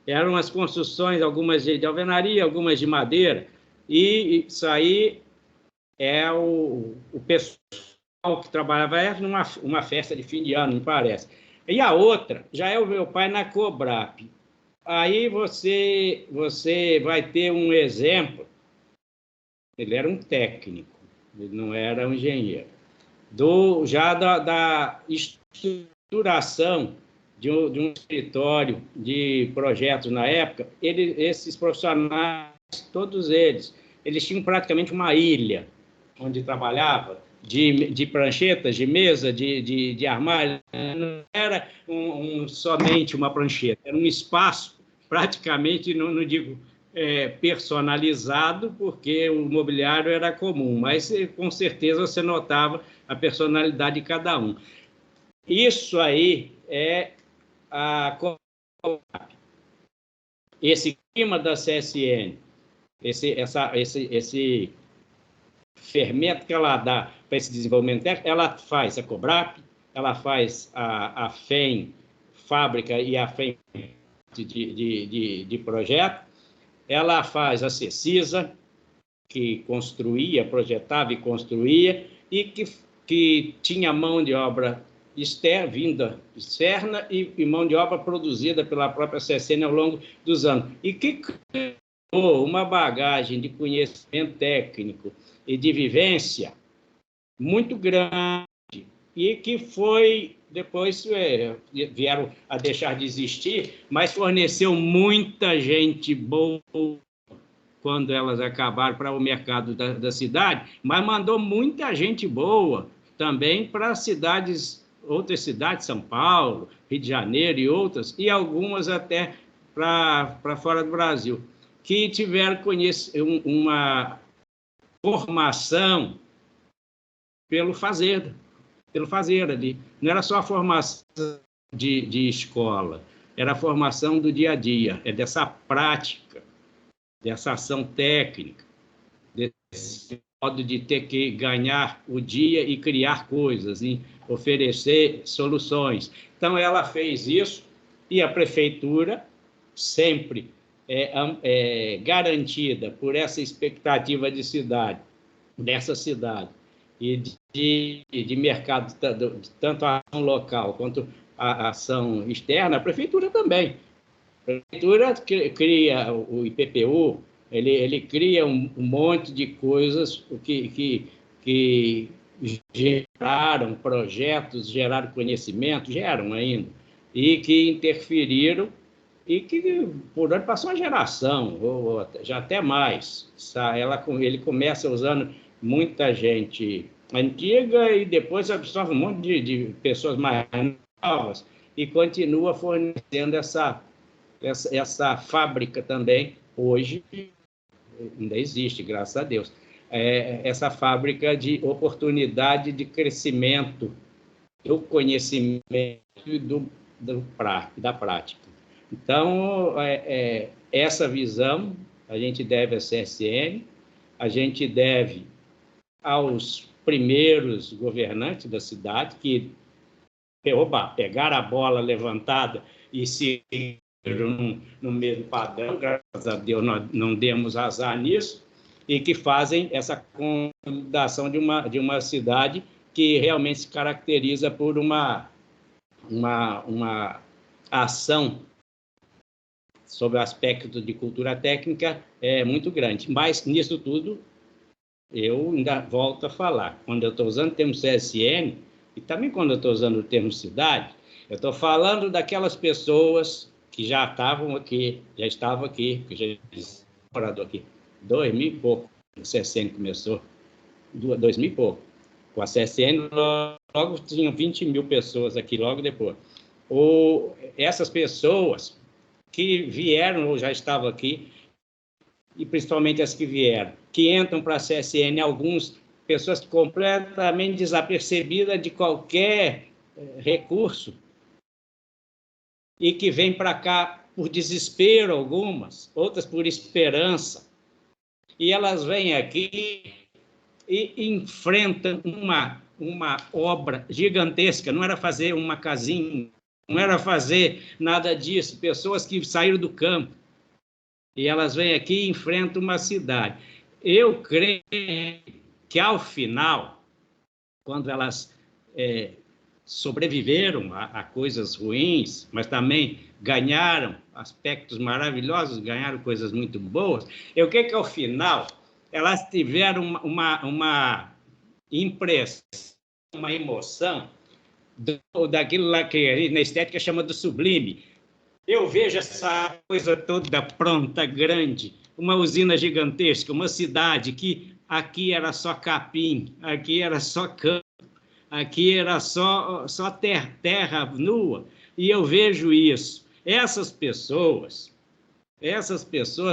Eram as construções, algumas de alvenaria, algumas de madeira, e isso aí é o pessoal que trabalhava numa uma festa de fim de ano, me parece. E a outra já é o meu pai na Cobrap. Aí você vai ter um exemplo. Ele era um técnico, ele não era um engenheiro. Já da estruturação de um escritório de projetos na época, esses profissionais, todos eles tinham praticamente uma ilha onde trabalhava, de pranchetas, de mesa, de armário. Não era somente uma prancheta, era um espaço praticamente, não digo personalizado, porque o mobiliário era comum, mas com certeza você notava a personalidade de cada um. Isso aí é esse clima da CSN, esse fermento que ela dá para esse desenvolvimento técnico, ela faz a Cobrap, ela faz a FEM fábrica e a FEM de projeto, ela faz a CECISA, que construía, projetava e construía, e que tinha mão de obra vinda externa e mão de obra produzida pela própria CSN ao longo dos anos. E que criou uma bagagem de conhecimento técnico e de vivência muito grande, e que foi, depois vieram a deixar de existir, mas forneceu muita gente boa quando elas acabaram para o mercado da cidade, mas mandou muita gente boa também para outras cidades, São Paulo, Rio de Janeiro e outras, e algumas até para fora do Brasil, que tiveram uma formação pelo fazer ali. Não era só a formação de escola, era a formação do dia a dia, dessa prática, dessa ação técnica, desse modo de ter que ganhar o dia e criar coisas, e oferecer soluções. Então, ela fez isso, e a prefeitura, sempre garantida por essa expectativa dessa cidade, e de mercado, tanto a ação local quanto a ação externa, a prefeitura também. A prefeitura cria o IPTU, ele cria um monte de coisas que geraram projetos, geraram conhecimento, geram ainda, e que interferiram, e que por ano passou uma geração, ou já até mais. Ele começa usando muita gente antiga e depois absorve um monte de pessoas mais novas, e continua fornecendo essa fábrica também. Hoje ainda existe, graças a Deus, essa fábrica de oportunidade de crescimento do conhecimento e da prática. Então, essa visão a gente deve à CSN, a gente deve aos primeiros governantes da cidade, que pegaram a bola levantada e se no mesmo padrão, graças a Deus não demos azar nisso, e que fazem essa consolidação de uma cidade que realmente se caracteriza por uma ação sobre o aspecto de cultura técnica muito grande. Mas, nisso tudo, eu ainda volto a falar. Quando eu estou usando o termo CSN, e também quando eu estou usando o termo cidade, eu estou falando daquelas pessoas que já estavam aqui, que já estavam morador aqui, 2000 e pouco, a CSN começou, 2000 e pouco. Com a CSN, logo tinham 20 mil pessoas aqui, logo depois. Essas pessoas que vieram ou já estavam aqui, e principalmente as que vieram, que entram para a CSN, algumas pessoas completamente desapercebidas de qualquer recurso, e que vêm para cá por desespero algumas, outras por esperança, e elas vêm aqui e enfrentam uma obra gigantesca. Não era fazer uma casinha, não era fazer nada disso, pessoas que saíram do campo, e elas vêm aqui e enfrentam uma cidade. Eu creio que, ao final, quando elas sobreviveram a coisas ruins, mas também ganharam aspectos maravilhosos, ganharam coisas muito boas, o que ao final elas tiveram uma impressão, uma emoção daquilo lá que na estética chama do sublime. Eu vejo essa coisa toda pronta, grande, uma usina gigantesca, uma cidade que aqui era só capim, aqui era só campo, aqui era só terra nua, e eu vejo isso. Essas pessoas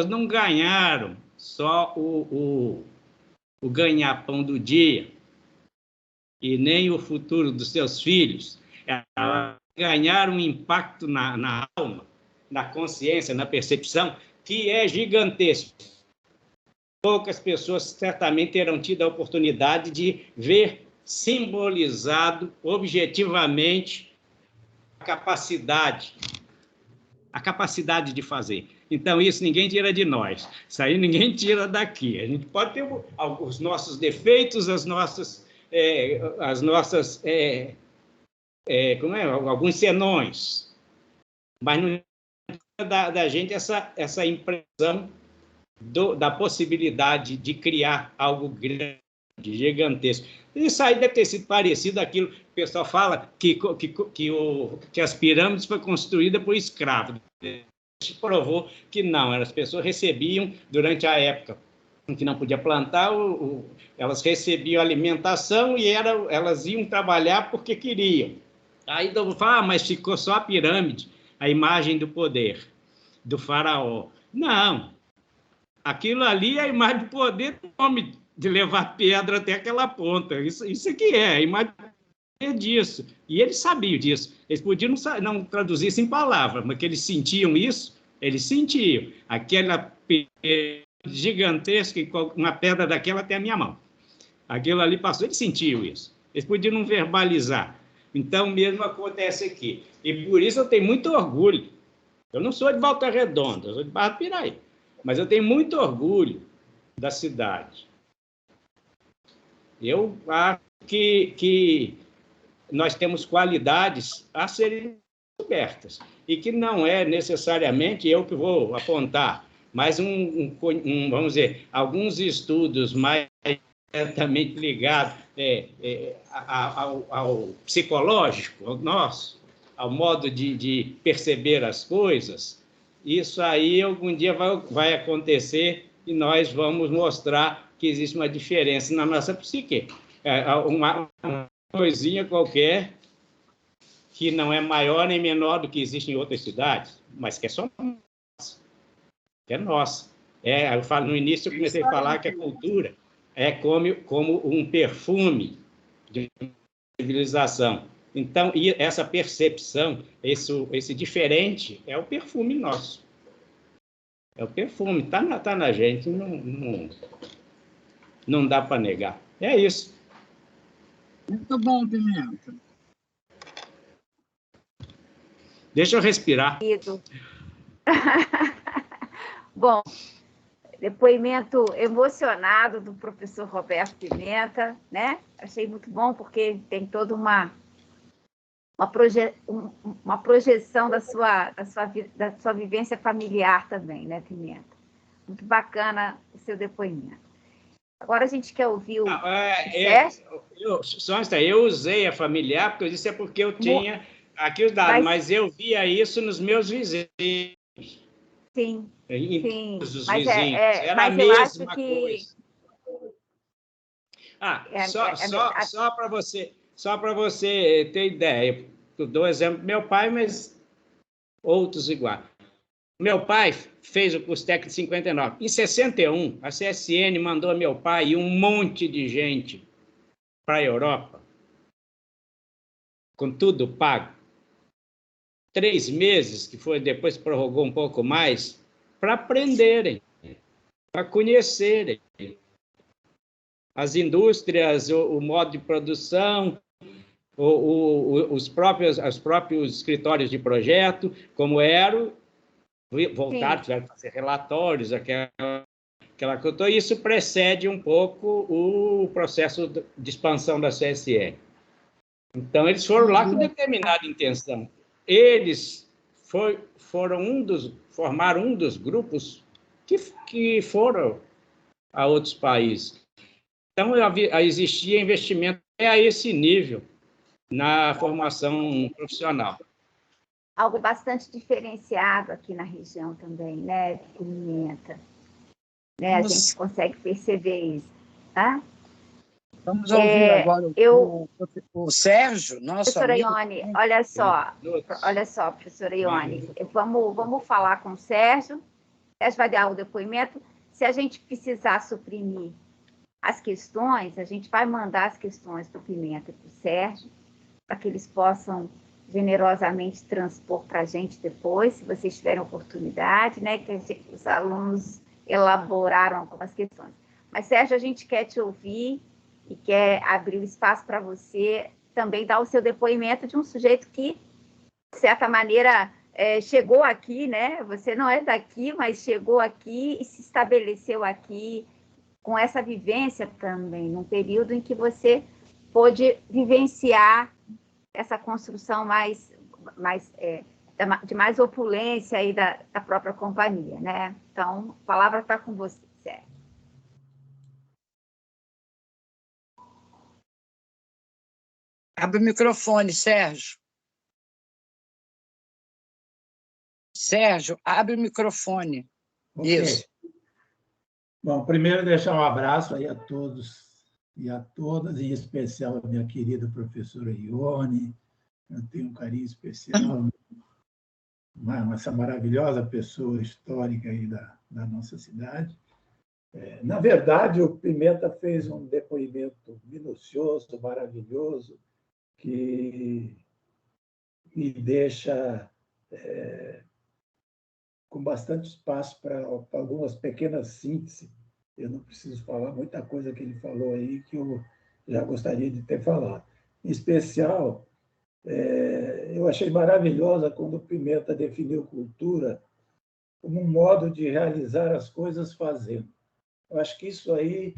não ganharam só o ganha-pão do dia, e nem o futuro dos seus filhos. Elas ganharam um impacto na alma, na consciência, na percepção, que é gigantesco. Poucas pessoas certamente terão tido a oportunidade de ver simbolizado objetivamente a capacidade de fazer. Então, isso ninguém tira de nós, isso aí ninguém tira daqui. A gente pode ter os nossos defeitos, alguns senões, mas não é da gente essa impressão da possibilidade de criar algo grande, gigantesco. Isso aí deve ter sido parecido àquilo que o pessoal fala, que as pirâmides foram construídas por escravos. Isso provou que não, as pessoas recebiam, durante a época em que não podia plantar, elas recebiam alimentação e elas iam trabalhar porque queriam. Aí mas ficou só a pirâmide, a imagem do poder, do faraó. Não, aquilo ali é a imagem do poder do homem, de levar pedra até aquela ponta. Isso é que é, a imagem disso. E eles sabiam disso. Eles podiam não traduzir isso em palavras, mas que eles sentiam isso, eles sentiam. Aquela gigantesca, uma pedra daquela até a minha mão. Aquilo ali passou, eles sentiam isso. Eles podiam não verbalizar. Então, mesmo acontece aqui. E por isso eu tenho muito orgulho. Eu não sou de Volta Redonda, eu sou de Barra do Piraí. Mas eu tenho muito orgulho da cidade. Eu acho que nós temos qualidades a serem descobertas e que não é necessariamente eu que vou apontar, mas vamos dizer, alguns estudos mais diretamente ligados ao psicológico, ao nosso, ao modo de perceber as coisas. Isso aí algum dia vai acontecer e nós vamos mostrar que existe uma diferença na nossa psique. Uma coisinha qualquer que não é maior nem menor do que existe em outras cidades, mas que é só nossa. Que é nossa. Eu falo, no início eu comecei a falar que a cultura é como um perfume de civilização. Então, e essa percepção, esse diferente, é o perfume nosso. É o perfume, está na gente, não dá para negar. É isso. Muito bom, Pimenta. Deixa eu respirar. Bom, depoimento emocionado do professor Roberto Pimenta, né? Achei muito bom, porque tem toda uma projeção da sua vivência familiar também, né, Pimenta? Muito bacana o seu depoimento. Agora a gente quer ouvir o Sérgio. Eu usei a familiar, porque eu disse porque eu tinha aqui os dados, mas eu via isso nos meus vizinhos. Sim, sim. Os vizinhos. Era a mesma coisa. Só para você ter ideia, eu dou exemplo do meu pai, mas outros igual. Meu pai fez o curso técnico de 59. Em 61, a CSN mandou meu pai e um monte de gente para a Europa, com tudo pago. 3 meses, que foi depois prorrogou um pouco mais, para aprenderem, para conhecerem as indústrias, o modo de produção, os próprios escritórios de projeto, como eram, voltaram, tiveram que fazer relatórios, aquela Isso precede um pouco o processo de expansão da CSE. Então, eles foram lá com determinada intenção. Eles formaram um dos grupos que foram a outros países. Então, existia investimento a esse nível na formação profissional. Algo bastante diferenciado aqui na região também, né, de Pimenta. Né? A gente consegue perceber isso. Tá? Vamos ouvir agora o Sérgio, nosso professora amigo. Ione, olha só, professora Ione, vamos falar com o Sérgio. O Sérgio vai dar o depoimento. Se a gente precisar suprimir as questões, a gente vai mandar as questões para o Pimenta e para o Sérgio, para que eles possam generosamente transpor para a gente depois, se vocês tiverem oportunidade, né, que os alunos elaboraram algumas questões. Mas, Sérgio, a gente quer te ouvir e quer abrir o espaço para você também dar o seu depoimento de um sujeito que, de certa maneira, chegou aqui, né? Você não é daqui, mas chegou aqui e se estabeleceu aqui com essa vivência também, num período em que você pôde vivenciar essa construção de mais opulência aí da própria companhia, né? Então, a palavra está com você, Sérgio. Abre o microfone, Sérgio. Sérgio, abre o microfone. Okay. Isso. Bom, primeiro deixar um abraço aí a todos e a todas, em especial a minha querida professora Ione. Eu tenho um carinho especial, essa maravilhosa pessoa histórica aí da nossa cidade. Na verdade, o Pimenta fez um depoimento minucioso, maravilhoso, que me deixa com bastante espaço para algumas pequenas sínteses. Eu não preciso falar muita coisa que ele falou aí que eu já gostaria de ter falado. Em especial, eu achei maravilhosa quando o Pimenta definiu cultura como um modo de realizar as coisas fazendo. Eu acho que isso aí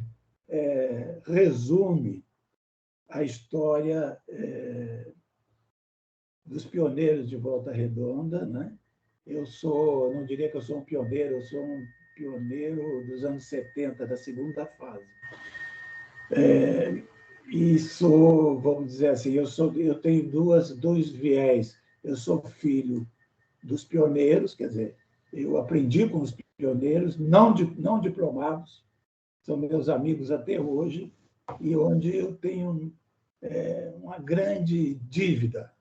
resume a história dos pioneiros de Volta Redonda, né? Não diria que eu sou um pioneiro, eu sou um pioneiro dos anos 70, da segunda fase. E sou, vamos dizer assim, eu tenho dois viés. Eu sou filho dos pioneiros, quer dizer, eu aprendi com os pioneiros, não diplomados, são meus amigos até hoje, e onde eu tenho uma grande dívida,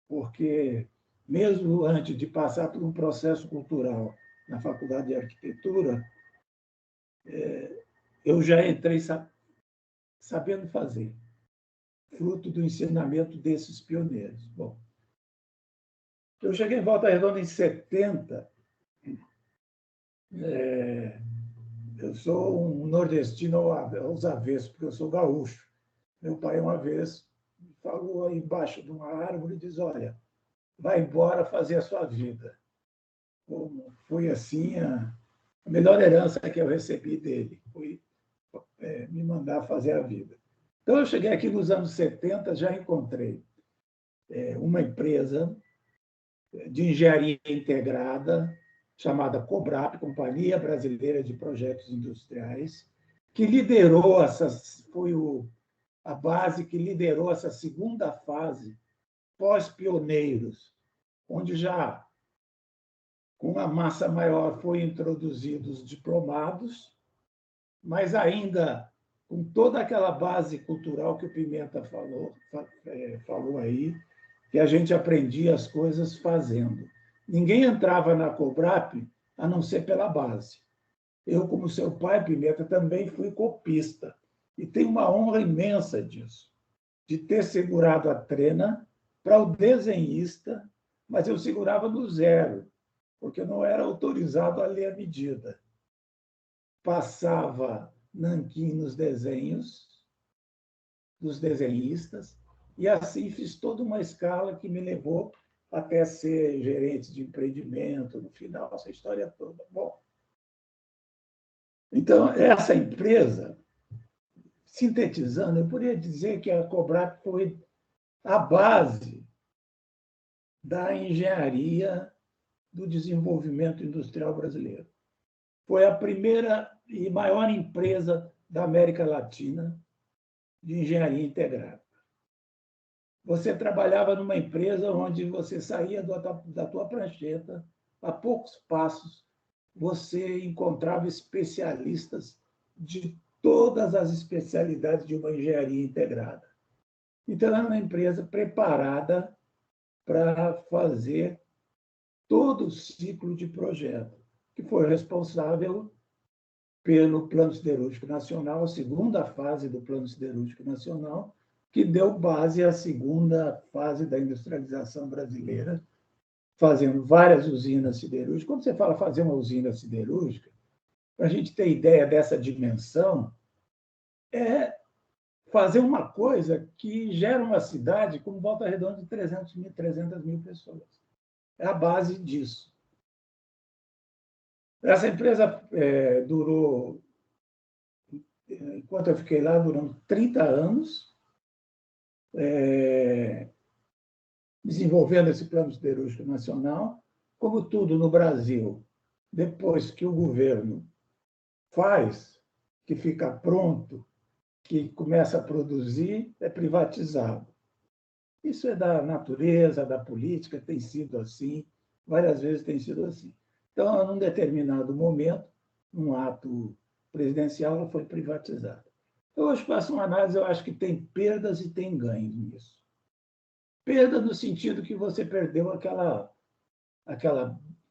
porque mesmo antes de passar por um processo cultural na Faculdade de Arquitetura, eu já entrei sabendo fazer, fruto do ensinamento desses pioneiros. Bom, eu cheguei em Volta Redonda em 70. Eu sou um nordestino aos avessos, porque eu sou gaúcho. Meu pai, uma vez, falou aí embaixo de uma árvore e diz: olha, vai embora fazer a sua vida. Foi assim a melhor herança que eu recebi dele, foi me mandar fazer a vida. Então, eu cheguei aqui nos anos 70, já encontrei uma empresa de engenharia integrada, chamada Cobrap, Companhia Brasileira de Projetos Industriais, que liderou foi a base que liderou essa segunda fase pós-pioneiros, onde já com uma massa maior foi introduzidos diplomados, mas ainda com toda aquela base cultural que o Pimenta falou aí, que a gente aprendia as coisas fazendo. Ninguém entrava na Cobrap a não ser pela base. Eu, como seu pai, Pimenta, também fui copista, e tenho uma honra imensa disso, de ter segurado a trena para o desenhista, mas eu segurava do zero, porque eu não era autorizado a ler a medida. Passava nanquim nos desenhos dos desenhistas, e assim fiz toda uma escala que me levou até ser gerente de empreendimento, no final, essa história toda. Bom, Então, essa empresa, sintetizando, eu poderia dizer que a Cobrap foi a base da engenharia do desenvolvimento industrial brasileiro. Foi a primeira e maior empresa da América Latina de engenharia integrada. Você trabalhava numa empresa onde você saía da tua prancheta, a poucos passos, você encontrava especialistas de todas as especialidades de uma engenharia integrada. Então, era uma empresa preparada para fazer todo o ciclo de projeto, que foi responsável pelo Plano Siderúrgico Nacional, a segunda fase do Plano Siderúrgico Nacional, que deu base à segunda fase da industrialização brasileira, fazendo várias usinas siderúrgicas. Quando você fala fazer uma usina siderúrgica, para a gente ter ideia dessa dimensão, é fazer uma coisa que gera uma cidade como Volta Redonda de 300 mil pessoas. É a base disso. Essa empresa durou, enquanto eu fiquei lá, durou 30 anos, desenvolvendo esse Plano Siderúrgico Nacional. Como tudo no Brasil, depois que o governo faz, que fica pronto, que começa a produzir, é privatizado. Isso é da natureza, da política, tem sido assim, várias vezes tem sido assim. Então, num determinado momento, num ato presidencial, ela foi privatizada. Eu hoje faço uma análise, eu acho que tem perdas e tem ganhos nisso. Perda no sentido que você perdeu aquela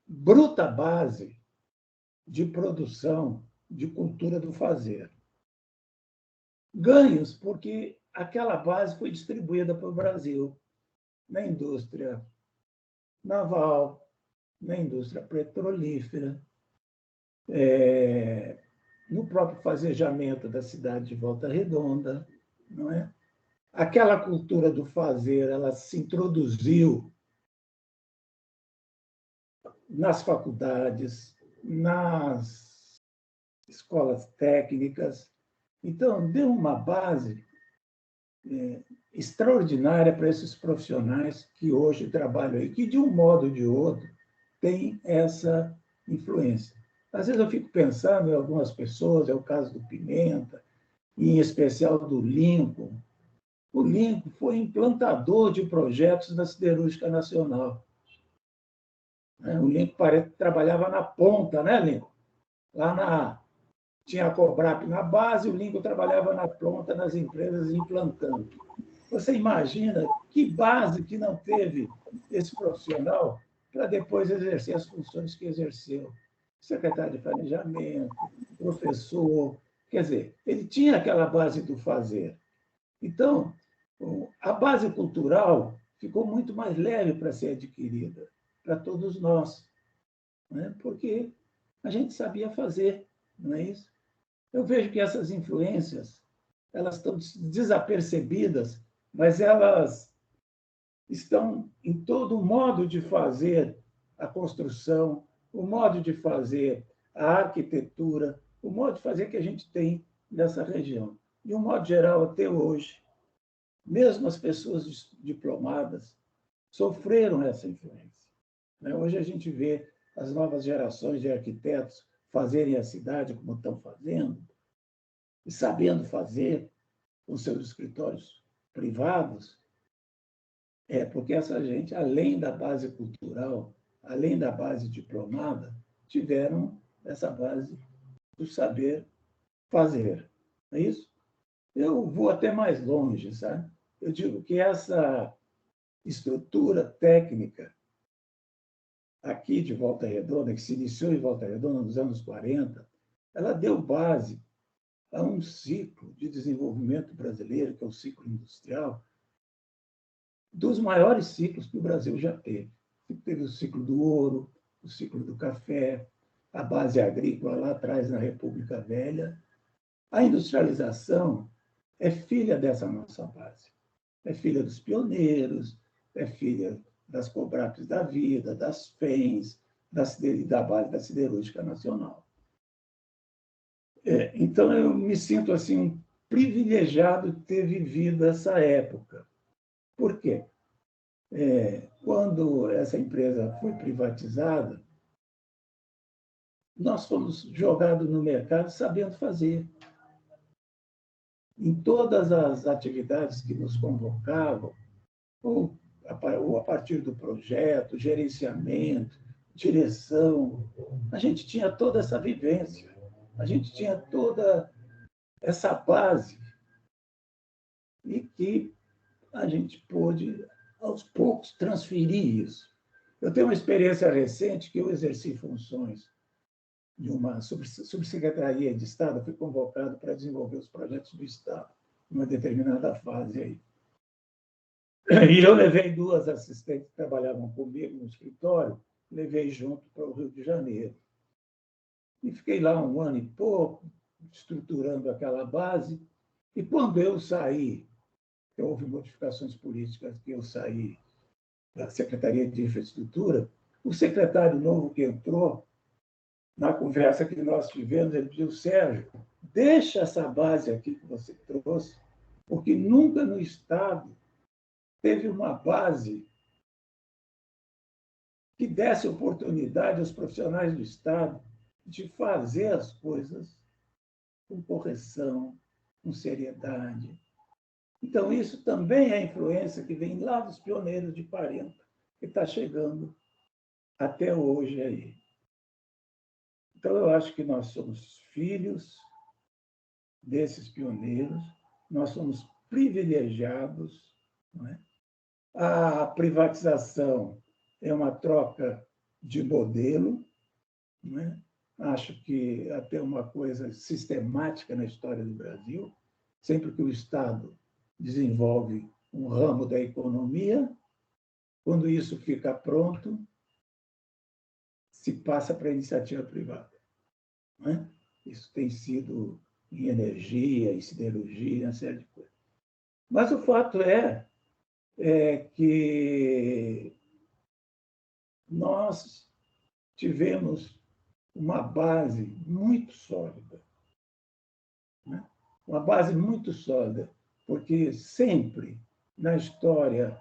bruta base de produção, de cultura do fazer. Ganhos, porque aquela base foi distribuída para o Brasil, na indústria naval, na indústria petrolífera, no próprio fazejamento da cidade de Volta Redonda, não é? Aquela cultura do fazer, ela se introduziu nas faculdades, nas escolas técnicas. Então, deu uma base extraordinária para esses profissionais que hoje trabalham aí, que, de um modo ou de outro, têm essa influência. Às vezes eu fico pensando em algumas pessoas, é o caso do Pimenta, e em especial do Lincoln. O Lincoln foi implantador de projetos da Siderúrgica Nacional. O Lincoln parece que trabalhava na ponta, né, Lincoln? Tinha a Cobrap na base, o Lincoln trabalhava na ponta, nas empresas, implantando. Você imagina que base que não teve esse profissional para depois exercer as funções que exerceu? Secretário de Planejamento, professor. Quer dizer, ele tinha aquela base do fazer. Então, a base cultural ficou muito mais leve para ser adquirida, para todos nós, né? Porque a gente sabia fazer, não é isso? Eu vejo que essas influências elas estão desapercebidas, mas elas estão em todo o modo de fazer a construção, o modo de fazer a arquitetura, o modo de fazer que a gente tem nessa região. De um modo geral, até hoje, mesmo as pessoas diplomadas sofreram essa influência. Hoje a gente vê as novas gerações de arquitetos fazerem a cidade como estão fazendo, e sabendo fazer com seus escritórios privados, porque essa gente, além da base cultural, além da base diplomada, tiveram essa base do saber fazer. Não é isso? Eu vou até mais longe, sabe? Eu digo que essa estrutura técnica aqui de Volta Redonda, que se iniciou em Volta Redonda nos anos 40, ela deu base a um ciclo de desenvolvimento brasileiro, que é o ciclo industrial, dos maiores ciclos que o Brasil já teve. Teve o ciclo do ouro, o ciclo do café, a base agrícola lá atrás na República Velha. A industrialização é filha dessa nossa base. É filha dos pioneiros, é filha das Cobrapes da vida, das FENS, da base da Siderúrgica Nacional. Então, eu me sinto assim, um privilegiado de ter vivido essa época. Por quê? Quando essa empresa foi privatizada, nós fomos jogados no mercado sabendo fazer. Em todas as atividades que nos convocavam, ou a partir do projeto, gerenciamento, direção, a gente tinha toda essa vivência, a gente tinha toda essa base e que a gente pôde, aos poucos, transferir isso. Eu tenho uma experiência recente que eu exerci funções de uma subsecretaria de Estado, fui convocado para desenvolver os projetos do Estado, numa determinada fase aí. E eu levei 2 assistentes que trabalhavam comigo no escritório, levei junto para o Rio de Janeiro. E fiquei lá 1 ano e pouco, estruturando aquela base. E quando eu saí, houve modificações políticas que eu saí da Secretaria de Infraestrutura, o secretário novo que entrou, na conversa que nós tivemos, ele disse: Sérgio, deixa essa base aqui que você trouxe, porque nunca no Estado teve uma base que desse oportunidade aos profissionais do Estado de fazer as coisas com correção, com seriedade. Então, isso também é influência que vem lá dos pioneiros de 40, que está chegando até hoje aí. Então, eu acho que nós somos filhos desses pioneiros, nós somos privilegiados, não é? A privatização é uma troca de modelo, não é? Acho que até uma coisa sistemática na história do Brasil, sempre que o Estado desenvolve um ramo da economia, quando isso fica pronto, se passa para a iniciativa privada. Não é? Isso tem sido em energia, em siderurgia, uma série de coisas. Mas o fato é que nós tivemos uma base muito sólida, né? Uma base muito sólida, porque sempre na história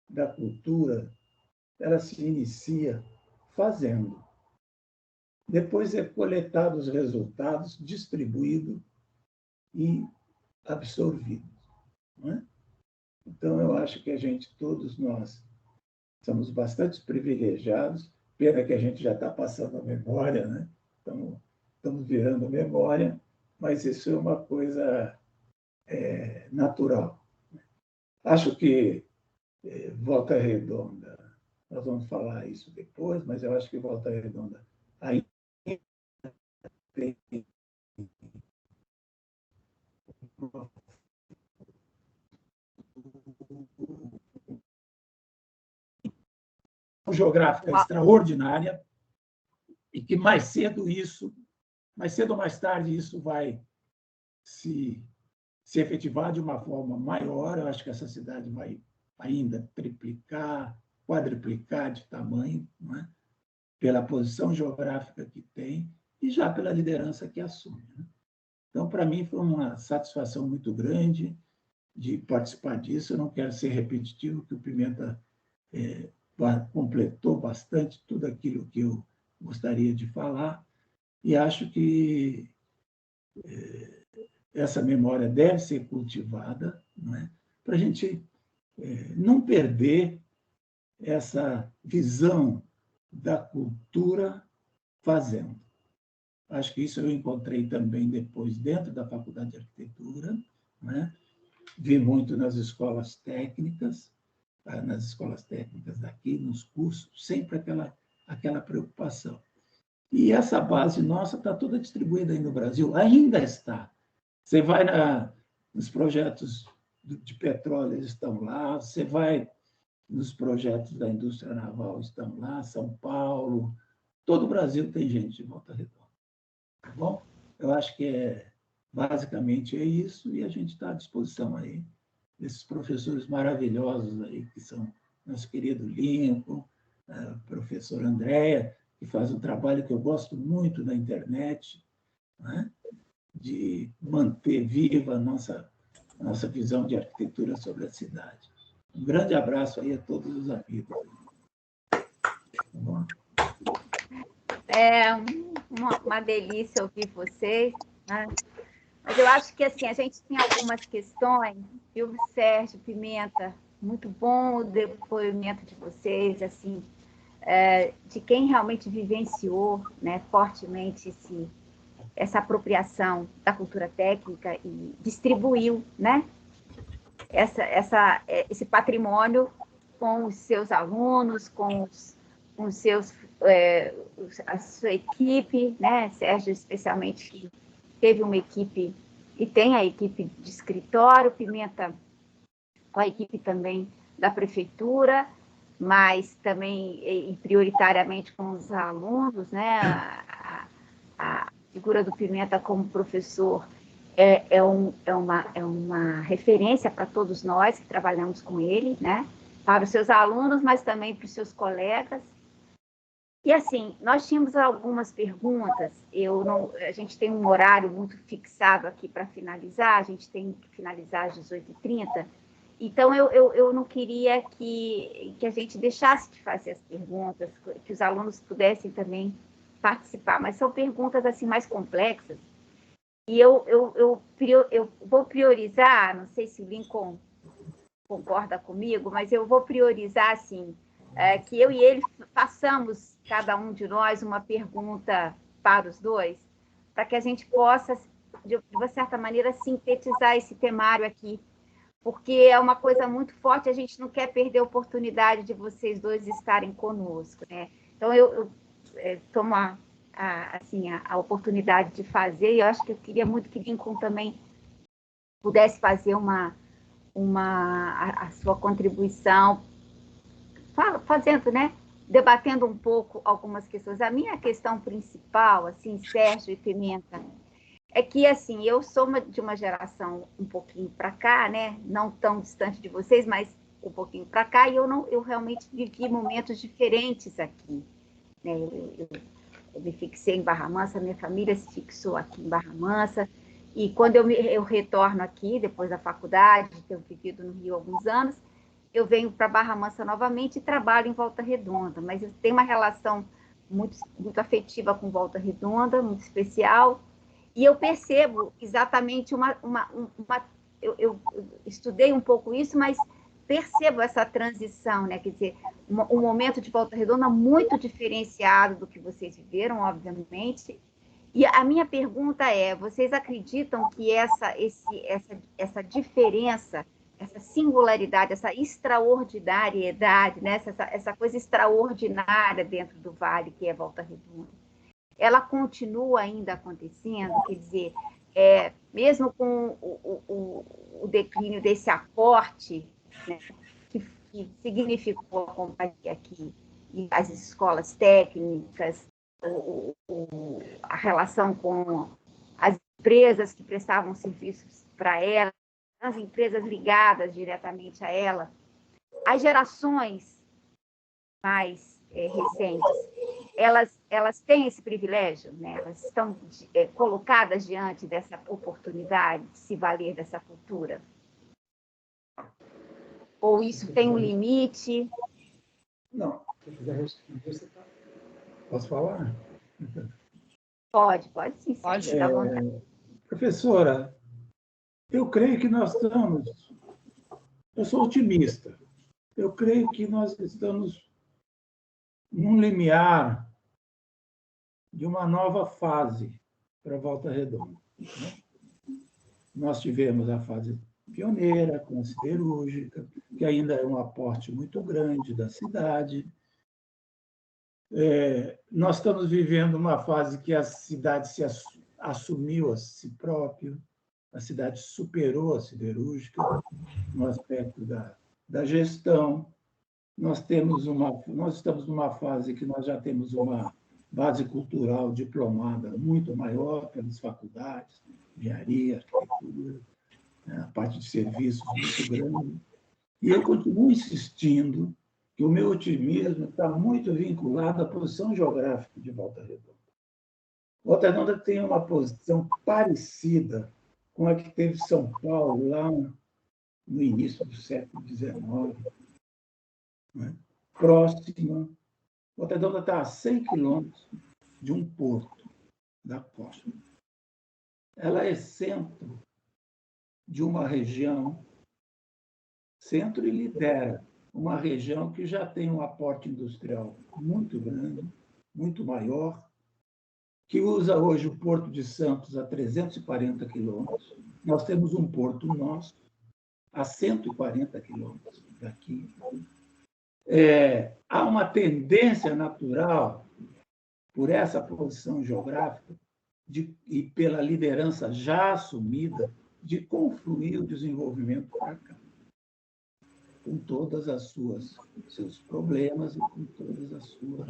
da cultura ela se inicia fazendo. Depois é coletado os resultados, distribuído e absorvido, não é? Então, eu acho que todos nós, somos bastante privilegiados. Pena que a gente já está passando a memória, né? Estamos virando memória, mas isso é uma coisa natural. Acho que Volta Redonda, nós vamos falar isso depois, mas eu acho que Volta Redonda ainda tem uma geográfica extraordinária e que mais cedo ou mais tarde, isso vai se efetivar de uma forma maior. Eu acho que essa cidade vai ainda triplicar, quadruplicar de tamanho, não é? Pela posição geográfica que tem e já pela liderança que assume, né? Então, para mim, foi uma satisfação muito grande de participar disso. Eu não quero ser repetitivo, que o Pimenta completou bastante tudo aquilo que eu gostaria de falar, e acho que essa memória deve ser cultivada, não é? Para a gente não perder essa visão da cultura fazendo. Acho que isso eu encontrei também depois dentro da Faculdade de Arquitetura, né? Vi muito nas escolas técnicas daqui, nos cursos, sempre aquela preocupação. E essa base nossa está toda distribuída aí no Brasil, ainda está. Você vai nos projetos de petróleo, eles estão lá, você vai nos projetos da indústria naval, estão lá, São Paulo, todo o Brasil tem gente de Volta Redonda. Tá bom? Eu acho que basicamente é isso, e a gente está à disposição aí desses professores maravilhosos aí, que são nosso querido Lincoln, a professora Andréa, que faz um trabalho que eu gosto muito na internet, né? de manter viva a nossa visão de arquitetura sobre a cidade. Um grande abraço aí a todos os amigos. Tá bom? É uma delícia ouvir vocês, né? Mas eu acho que assim, a gente tem algumas questões, e o Sérgio Pimenta, muito bom o depoimento de vocês, assim, de quem realmente vivenciou, né, fortemente essa apropriação da cultura técnica e distribuiu, né, esse patrimônio com os seus alunos, com os seus, a sua equipe, né, Sérgio especialmente, que teve uma equipe e tem a equipe de escritório, Pimenta com a equipe também da prefeitura, mas também e prioritariamente com os alunos, né? A figura do Pimenta como professor é uma referência para todos nós que trabalhamos com ele, né? Para os seus alunos, mas também para os seus colegas. E assim, nós tínhamos algumas perguntas, a gente tem um horário muito fixado aqui para finalizar, a gente tem que finalizar às 18h30, então eu não queria que a gente deixasse de fazer as perguntas, que os alunos pudessem também participar, mas são perguntas assim mais complexas, e eu vou priorizar, não sei se o Lincoln concorda comigo, mas eu vou priorizar assim, que eu e ele façamos, cada um de nós, uma pergunta para os dois, para que a gente possa, de uma certa maneira, sintetizar esse temário aqui, porque é uma coisa muito forte, a gente não quer perder a oportunidade de vocês dois estarem conosco, né? Então, eu tomo a oportunidade de fazer, e eu acho que eu queria muito que Lincoln também pudesse fazer a sua contribuição, fazendo, né? Debatendo um pouco algumas questões. A minha questão principal, assim, Sérgio e Pimenta, é que, assim, eu sou de uma geração um pouquinho para cá, né? Não tão distante de vocês, mas um pouquinho para cá, e eu realmente vivi momentos diferentes aqui, né? Eu me fixei em Barra Mansa, minha família se fixou aqui em Barra Mansa, e quando eu retorno aqui, depois da faculdade, de ter vivido no Rio há alguns anos, eu venho para Barra Mansa novamente e trabalho em Volta Redonda, mas eu tenho uma relação muito, muito afetiva com Volta Redonda, muito especial, e eu percebo exatamente eu estudei um pouco isso, mas percebo essa transição, né? Quer dizer, um momento de Volta Redonda muito diferenciado do que vocês viveram, obviamente. E a minha pergunta é: vocês acreditam que essa diferença, essa singularidade, essa extraordinariedade, né? essa coisa extraordinária dentro do Vale, que é Volta Redonda, ela continua ainda acontecendo? Quer dizer, mesmo com o declínio desse aporte, né, que significou a companhia aqui, e as escolas técnicas, a relação com as empresas que prestavam serviços para ela, as empresas ligadas diretamente a ela, as gerações mais recentes, elas têm esse privilégio, né? Elas estão colocadas diante dessa oportunidade de se valer dessa cultura? Ou isso tem um limite? Não. Posso falar? Pode sim. Pode. Fica à vontade. Professora, eu creio que nós estamos... Eu sou otimista. Eu creio que nós estamos num limiar de uma nova fase para a Volta Redonda. Nós tivemos a fase pioneira, com a siderúrgica, que ainda é um aporte muito grande da cidade. Nós estamos vivendo uma fase que a cidade se assumiu a si própria, a cidade superou a siderúrgica no aspecto da gestão. Nós estamos numa fase que nós já temos uma base cultural diplomada muito maior pelas faculdades, engenharia, arquitetura, a parte de serviços muito grande. E eu continuo insistindo que o meu otimismo está muito vinculado à posição geográfica de Volta Redonda. Volta Redonda tem uma posição parecida com a que teve São Paulo lá no início do século XIX, né? Próxima. Volta Redonda está a 100 quilômetros de um porto da costa. Ela é centro de uma região, centro e lidera uma região que já tem um aporte industrial muito grande, muito maior, que usa hoje o Porto de Santos a 340 quilômetros. Nós temos um porto nosso a 140 quilômetros daqui. Há uma tendência natural, por essa posição geográfica e pela liderança já assumida, de confluir o desenvolvimento para cá, com todas as seus problemas e com todas as suas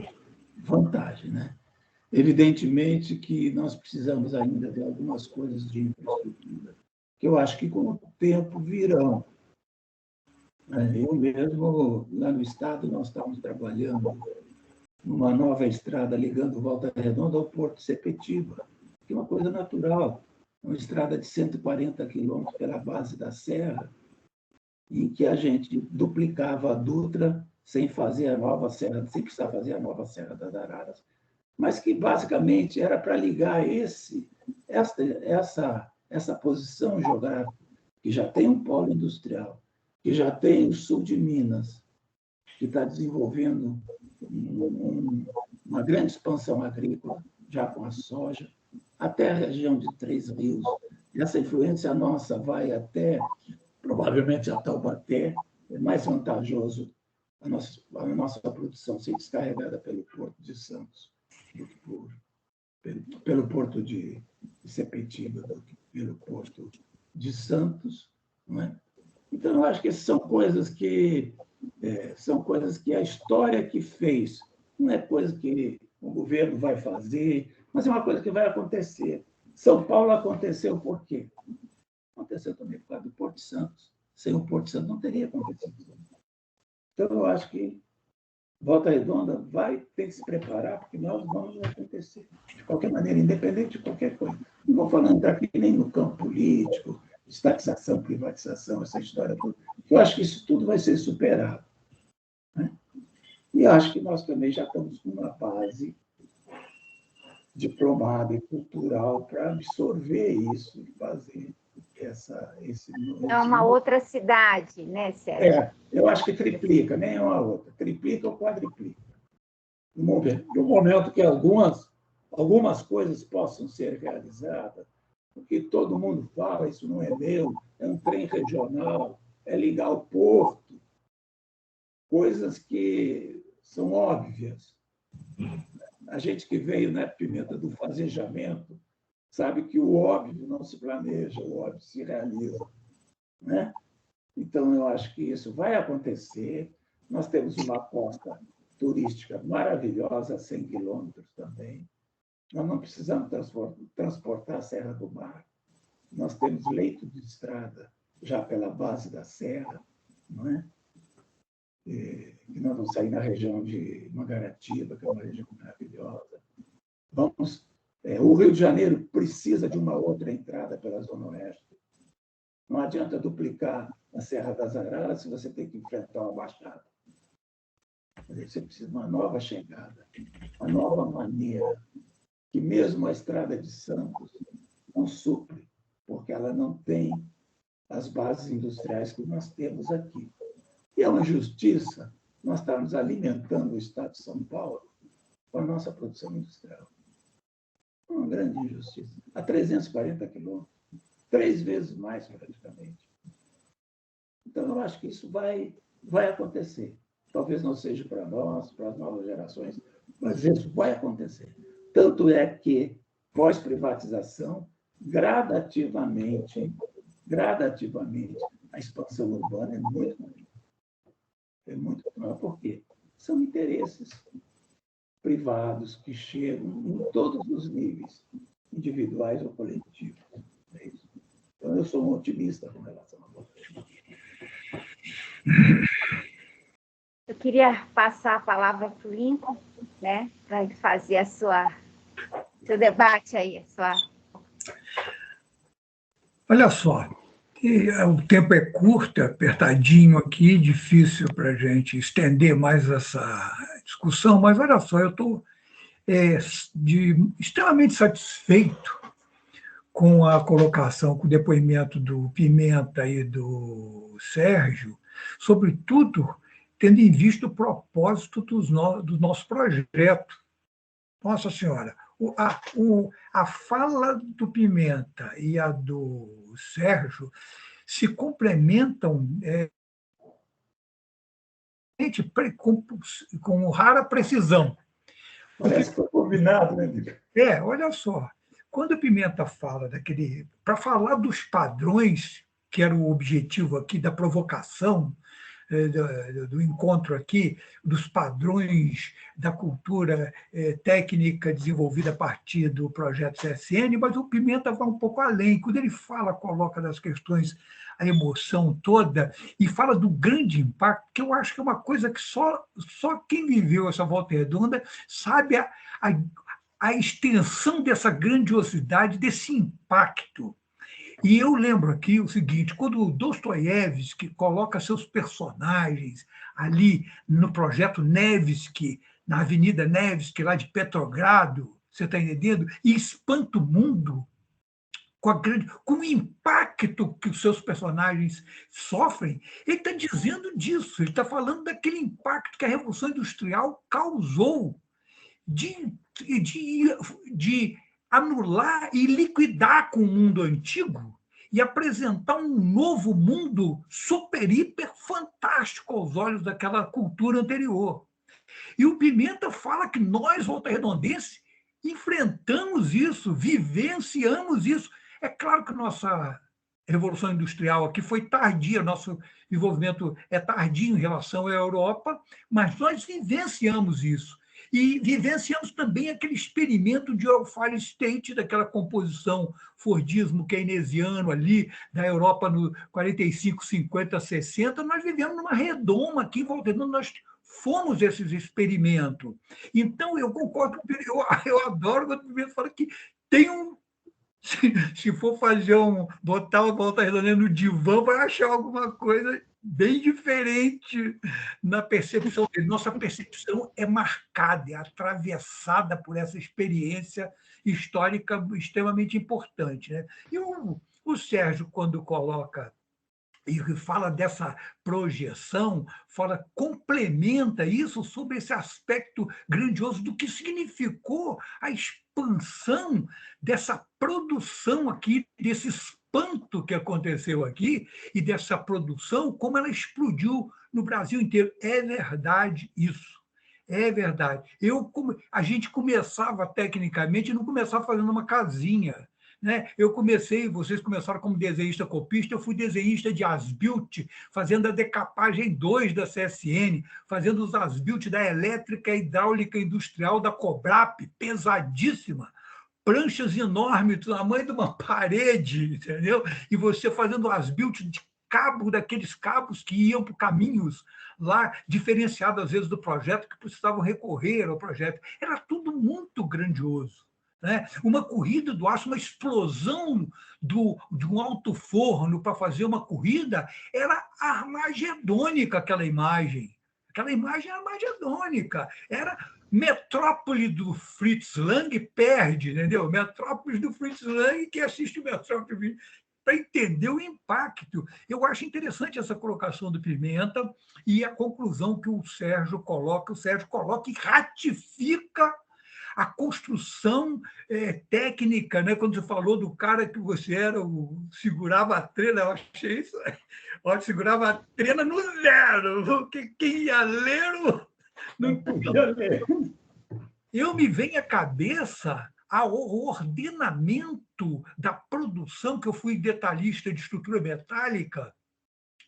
vantagens, né? Evidentemente que nós precisamos ainda de algumas coisas de infraestrutura, que eu acho que com o tempo virão. Eu mesmo, lá no estado, nós estávamos trabalhando numa nova estrada ligando Volta Redonda ao Porto de Sepetiba, que é uma coisa natural, uma estrada de 140 quilômetros pela base da serra, em que a gente duplicava a Dutra sem fazer a nova serra, sem precisar fazer a nova Serra das Araras, mas que basicamente era para ligar essa posição geográfica, que já tem um polo industrial, que já tem o sul de Minas, que está desenvolvendo uma grande expansão agrícola, já com a soja, até a região de Três Rios. E essa influência nossa vai até, provavelmente, a Taubaté. É mais vantajoso a nossa produção ser descarregada pelo Porto de Santos do que pelo Porto de Sepetiba, do que pelo Porto de Santos. Não é? Então, eu acho que são coisas que a história que fez, não é coisa que o governo vai fazer, mas é uma coisa que vai acontecer. São Paulo aconteceu por quê? Aconteceu também por causa do Porto de Santos. Sem o Porto de Santos não teria acontecido. Então, eu acho que Volta Redonda vai ter que se preparar, porque nós vamos acontecer. De qualquer maneira, independente de qualquer coisa. Não vou falando aqui nem no campo político, estatização, privatização, essa história toda. Eu acho que isso tudo vai ser superado. Né? E acho que nós também já estamos com uma base diplomada e cultural para absorver isso e fazer esse É uma outra cidade, né, Sérgio? Eu acho que triplica, nem é uma outra. Triplica ou quadriplica. No momento que algumas coisas possam ser realizadas, porque todo mundo fala, isso não é meu, é um trem regional, é ligar ao porto, coisas que são óbvias. A gente que veio, né, Pimenta, do fazejamento, sabe que o óbvio não se planeja, o óbvio se realiza. Né? Então, eu acho que isso vai acontecer. Nós temos uma costa turística maravilhosa, a 100 quilômetros também. Nós não precisamos transportar a Serra do Mar. Nós temos leito de estrada já pela base da serra, não é? E nós vamos sair na região de Mangaratiba, que é uma região maravilhosa. O Rio de Janeiro precisa de uma outra entrada pela Zona Oeste. Não adianta duplicar a Serra das Araras se você tem que enfrentar uma baixada. Você precisa de uma nova chegada, uma nova maneira, que mesmo a Estrada de Santos não supre, porque ela não tem as bases industriais que nós temos aqui. E é uma injustiça nós estarmos alimentando o Estado de São Paulo com a nossa produção industrial. É uma grande injustiça. A 340 quilômetros, 3 vezes mais, praticamente. Então, eu acho que isso vai acontecer. Talvez não seja para nós, para as novas gerações, mas isso vai acontecer. Tanto é que, pós-privatização, gradativamente, a expansão urbana é muito maior. É muito maior. Por quê? São interesses privados que chegam em todos os níveis, individuais ou coletivos. É isso. Então, eu sou um otimista com relação a isso. Eu queria passar a palavra para o Lincoln, né, para ele fazer a sua Seu debate aí, sua... Olha só, o tempo é curto, é apertadinho aqui, difícil para a gente estender mais essa discussão, mas olha só, eu estou extremamente satisfeito com a colocação, com o depoimento do Pimenta e do Sérgio, sobretudo tendo em vista o propósito do nosso projeto. Nossa Senhora, a fala do Pimenta e a do Sérgio se complementam com rara precisão. Parece que foi combinado, né, Dico? Olha só, quando o Pimenta fala para falar dos padrões, que era o objetivo aqui da provocação, do encontro aqui, dos padrões da cultura técnica desenvolvida a partir do projeto CSN, mas o Pimenta vai um pouco além. Quando ele coloca das questões a emoção toda e fala do grande impacto, que eu acho que é uma coisa que só quem viveu essa volta redonda sabe a extensão dessa grandiosidade, desse impacto. E eu lembro aqui o seguinte, quando o Dostoiévski coloca seus personagens ali no projeto Nevsky, na Avenida Nevsky, lá de Petrogrado, você está entendendo? E espanta o mundo com o impacto que os seus personagens sofrem, ele está dizendo disso, ele está falando daquele impacto que a Revolução Industrial causou de anular e liquidar com o mundo antigo e apresentar um novo mundo super, hiper fantástico aos olhos daquela cultura anterior. E o Pimenta fala que nós, volta-redondenses, enfrentamos isso, vivenciamos isso. É claro que nossa Revolução Industrial aqui foi tardia, nosso desenvolvimento é tardio em relação à Europa, mas nós vivenciamos isso. E vivenciamos também aquele experimento de welfare state, daquela composição fordismo keynesiano ali, da Europa no 45, 50, 60. Nós vivemos numa redoma aqui, voltando, nós fomos esses experimentos. Então, eu concordo, eu adoro quando o Pimenta fala que tem um. Se for fazer botar uma volta redonda no divã, vai achar alguma coisa bem diferente na percepção dele. Nossa percepção é marcada, é atravessada por essa experiência histórica extremamente importante, né? E o Sérgio, quando coloca e fala dessa projeção, complementa isso sobre esse aspecto grandioso do que significou a expansão dessa produção aqui, desse espanto que aconteceu aqui e dessa produção, como ela explodiu no Brasil inteiro. É verdade isso. É verdade. A gente começava tecnicamente, não começava fazendo uma casinha, né? Vocês começaram como desenhista copista, eu fui desenhista de as-built, fazendo a decapagem 2 da CSN, fazendo os as-built da elétrica e hidráulica industrial da Cobrap, pesadíssima, pranchas enormes, do tamanho de uma parede, entendeu? E você fazendo as-built de daqueles cabos que iam por caminhos lá, diferenciados às vezes do projeto, que precisavam recorrer ao projeto. Era tudo muito grandioso. Né? Uma corrida do aço, uma explosão de um alto forno para fazer uma corrida, era armagedônica aquela imagem. Aquela imagem era armagedônica. Era Metrópole do Fritz Lang, perde, entendeu? Metrópole do Fritz Lang, que assiste o Metrópole para entender o impacto. Eu acho interessante essa colocação do Pimenta e a conclusão que o Sérgio coloca e ratifica a construção técnica, né? Quando você falou do cara que você segurava a trena, eu achei isso. Segurava a trena no zero. Quem ia ler não podia ler. Me vem à cabeça o ordenamento da produção, que eu fui detalhista de estrutura metálica,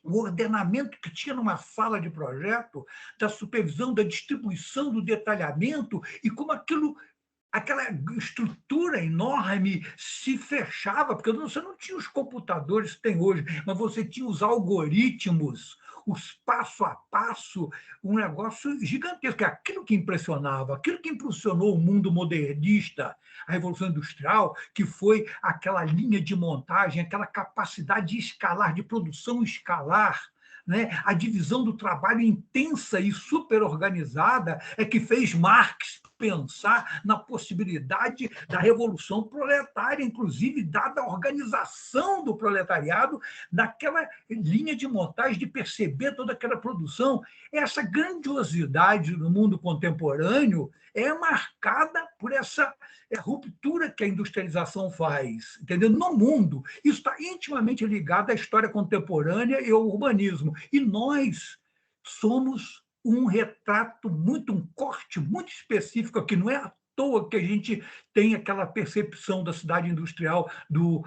o ordenamento que tinha numa sala de projeto, da supervisão, da distribuição, do detalhamento, e como aquela estrutura enorme se fechava, porque você não tinha os computadores que tem hoje, mas você tinha os algoritmos, os passo a passo, um negócio gigantesco. Aquilo que impressionava, aquilo que impulsionou o mundo modernista, a Revolução Industrial, que foi aquela linha de montagem, aquela capacidade de escalar, de produção escalar, né? A divisão do trabalho intensa e superorganizada é que fez Marx pensar na possibilidade da revolução proletária, inclusive dada a organização do proletariado, naquela linha de montagem, de perceber toda aquela produção. Essa grandiosidade no mundo contemporâneo é marcada por essa ruptura que a industrialização faz, entendeu? No mundo. Isso está intimamente ligado à história contemporânea e ao urbanismo. E nós somos um retrato um corte muito específico aqui. Não é à toa que a gente tem aquela percepção da cidade industrial do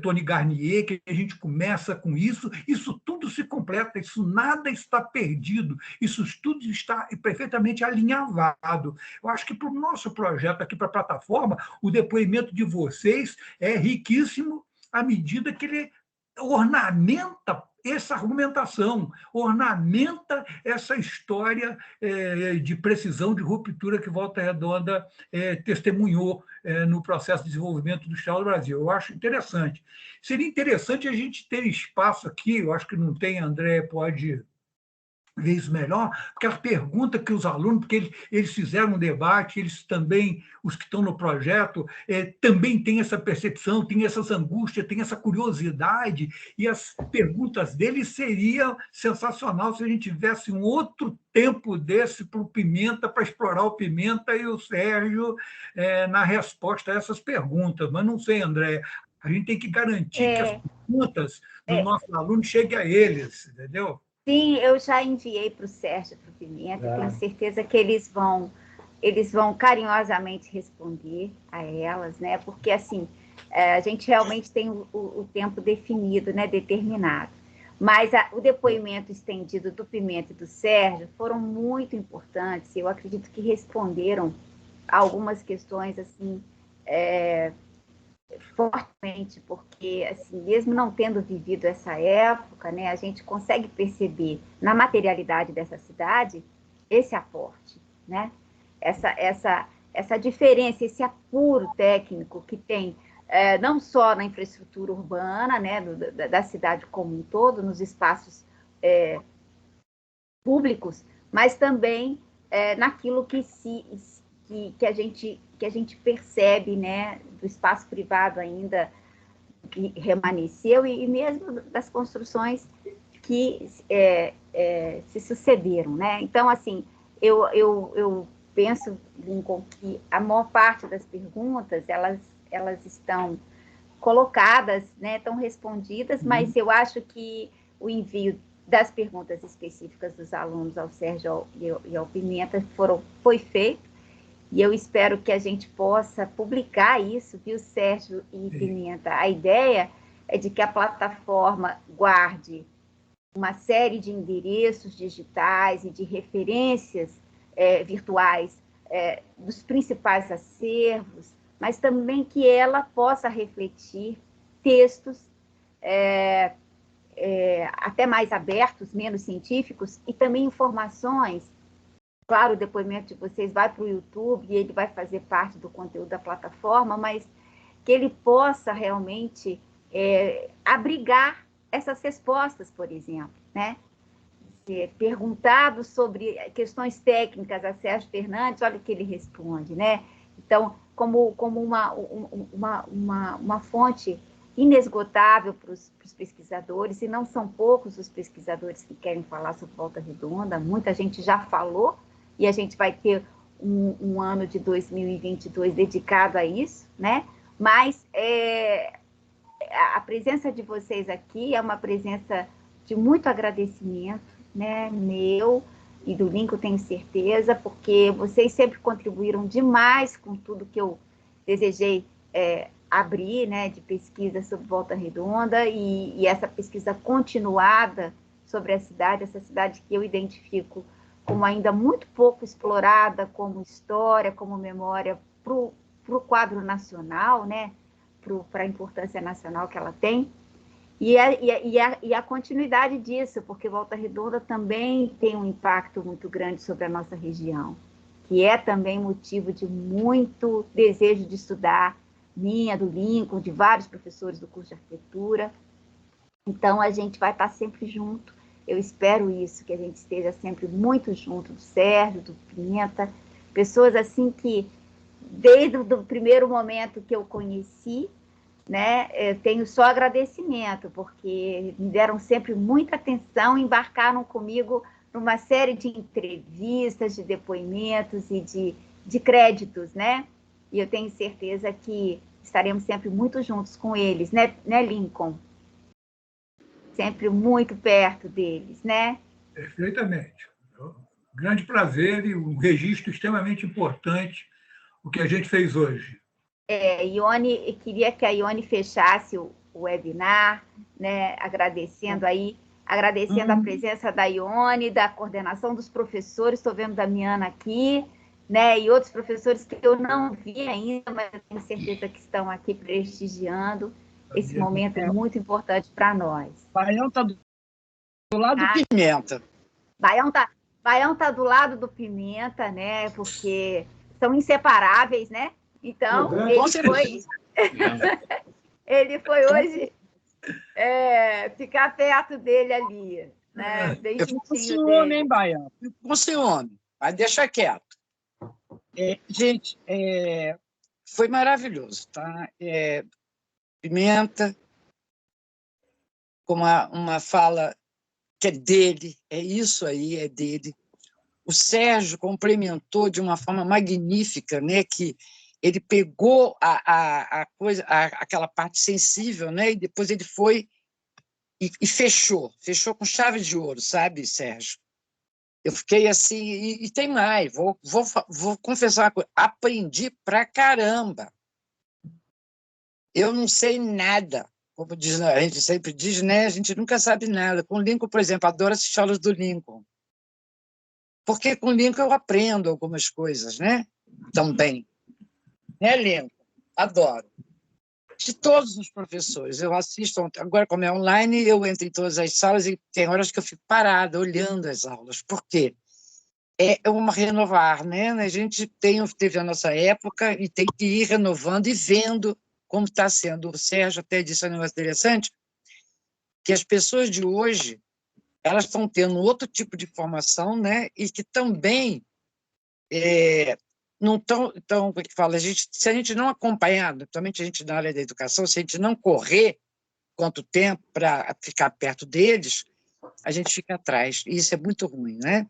Tony Garnier, que a gente começa com isso. Isso tudo se completa, isso nada está perdido, isso tudo está perfeitamente alinhavado. Eu acho que para o nosso projeto aqui, para a plataforma, o depoimento de vocês é riquíssimo à medida que ele ornamenta essa argumentação, ornamenta essa história de precisão, de ruptura que Volta Redonda testemunhou no processo de desenvolvimento industrial do Brasil. Eu acho interessante. Seria interessante a gente ter espaço aqui, eu acho que não tem, André pode ver isso melhor, porque a pergunta que os alunos, porque eles fizeram um debate, eles também, os que estão no projeto, também têm essa percepção, têm essas angústias, têm essa curiosidade, e as perguntas deles seriam sensacional se a gente tivesse um outro tempo desse para o Pimenta, para explorar o Pimenta e o Sérgio na resposta a essas perguntas. Mas não sei, André, a gente tem que garantir que as perguntas dos nossos alunos cheguem a eles, entendeu? Sim, eu já enviei para o Sérgio e para o Pimenta, tenho certeza que eles vão carinhosamente responder a elas, né? Porque, assim, a gente realmente tem o tempo definido, né? Determinado. Mas o depoimento estendido do Pimenta e do Sérgio foram muito importantes, eu acredito que responderam a algumas questões, assim, fortemente, porque, assim, mesmo não tendo vivido essa época, né, a gente consegue perceber na materialidade dessa cidade esse aporte, né? Essa diferença, esse apuro técnico que tem não só na infraestrutura urbana, né, da cidade como um todo, nos espaços públicos, mas também naquilo que a gente percebe, né, do espaço privado ainda que remanesceu e mesmo das construções que se sucederam, né? Então, assim, eu penso, Lincoln, que a maior parte das perguntas elas estão colocadas, né, estão respondidas, mas eu acho que o envio das perguntas específicas dos alunos ao Sérgio e ao Pimenta foi feito, e eu espero que a gente possa publicar isso, viu, Sérgio e Pimenta? A ideia é de que a plataforma guarde uma série de endereços digitais e de referências virtuais dos principais acervos, mas também que ela possa refletir textos até mais abertos, menos científicos, e também informações. Claro, o depoimento de vocês vai para o YouTube e ele vai fazer parte do conteúdo da plataforma, mas que ele possa realmente abrigar essas respostas, por exemplo, né? Perguntado sobre questões técnicas a Sérgio Fernandes, olha o que ele responde, né? Então, como uma fonte inesgotável para os pesquisadores, e não são poucos os pesquisadores que querem falar sobre Volta Redonda, muita gente já falou, e a gente vai ter um ano de 2022 dedicado a isso, né? Mas a presença de vocês aqui é uma presença de muito agradecimento, né? Meu e do Lincoln, tenho certeza, porque vocês sempre contribuíram demais com tudo que eu desejei abrir, né, de pesquisa sobre Volta Redonda, e essa pesquisa continuada sobre a cidade, essa cidade que eu identifico como ainda muito pouco explorada como história, como memória para o quadro nacional, né, para a importância nacional que ela tem. E a continuidade disso, porque Volta Redonda também tem um impacto muito grande sobre a nossa região, que é também motivo de muito desejo de estudar, minha, do Lincoln, de vários professores do curso de arquitetura. Então, a gente vai estar sempre junto. Eu espero isso, que a gente esteja sempre muito junto, do Sérgio, do Pimenta, pessoas assim que, desde o primeiro momento que eu conheci, né, eu tenho só agradecimento, porque me deram sempre muita atenção, embarcaram comigo numa série de entrevistas, de depoimentos e de créditos, né? E eu tenho certeza que estaremos sempre muito juntos com eles, né, Lincoln? Sempre muito perto deles, né? Perfeitamente. Grande prazer e um registro extremamente importante o que a gente fez hoje. Ione, queria que a Ione fechasse o webinar, né, agradecendo a presença da Ione, da coordenação dos professores, estou vendo Damiana aqui, né, e outros professores que eu não vi ainda, mas eu tenho certeza que estão aqui prestigiando esse momento muito importante para nós. Baião está do lado do Pimenta. Baião tá do lado do Pimenta, né, porque são inseparáveis, né? Então, ele foi hoje ficar perto dele ali, né? Bem eu fico com ciúme, hein, Baião? Fico com ciúme, mas deixa quieto. Gente, foi maravilhoso, tá? Pimenta, com uma fala que é dele, é isso aí, é dele. O Sérgio complementou de uma forma magnífica, né, que ele pegou a coisa, aquela parte sensível, né, e depois ele foi e fechou com chave de ouro, sabe, Sérgio? Eu fiquei assim, e tem mais, vou confessar uma coisa, aprendi pra caramba. Eu não sei nada, como a gente sempre diz, né, a gente nunca sabe nada. Com o Lincoln, por exemplo, adoro assistir aulas do Lincoln. Porque com o Lincoln eu aprendo algumas coisas, né? Também. Né, Lincoln? Adoro. De todos os professores, eu assisto, agora como é online, eu entro em todas as salas e tem horas que eu fico parada, olhando as aulas. Por quê? É uma renovar, né? A gente teve a nossa época e tem que ir renovando e vendo como está sendo. O Sérgio até disse um negócio interessante, que as pessoas de hoje elas estão tendo outro tipo de formação, né? E que também não estão, como é que fala? Se a gente não acompanhar, principalmente a gente na área da educação, se a gente não correr quanto tempo para ficar perto deles, a gente fica atrás. E isso é muito ruim, né?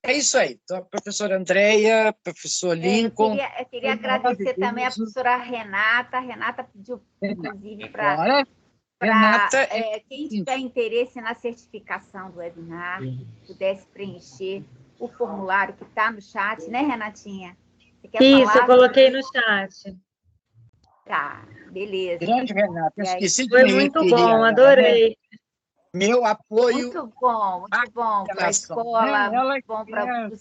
É isso aí. Então, a professora Andréia, professor Lincoln... Eu queria agradecer também a professora Renata. A Renata pediu, inclusive, para quem tiver interesse na certificação do webinar, pudesse preencher o formulário que está no chat, né, Renatinha? Você quer falar? Eu coloquei no chat. Tá, beleza. Grande, Renata. Esqueci de Foi muito bom, adorei. Meu apoio. Muito bom para a escola, bom para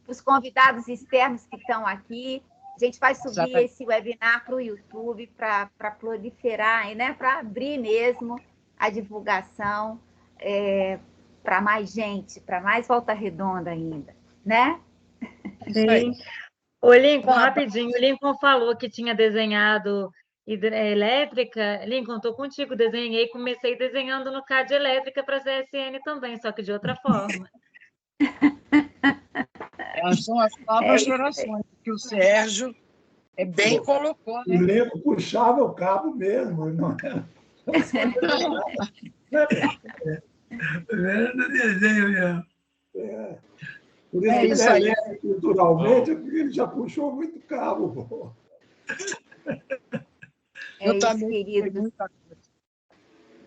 os convidados externos que estão aqui. A gente vai subir esse webinar para o YouTube para proliferar, né? Para abrir mesmo a divulgação para mais gente, para mais Volta Redonda ainda, né? Sim. O Lincoln, rapidinho, o Lincoln falou que tinha desenhado elétrica. Lincoln, estou contigo, comecei desenhando no CAD elétrica para a CSN também, só que de outra forma. Elas são as novas gerações, porque o Sérgio bem colocou, né? O Lincoln puxava o cabo mesmo, não era? No desenho mesmo. Por isso que ele é culturalmente, porque ele já puxou muito cabo. Pô. Eu também, queridos.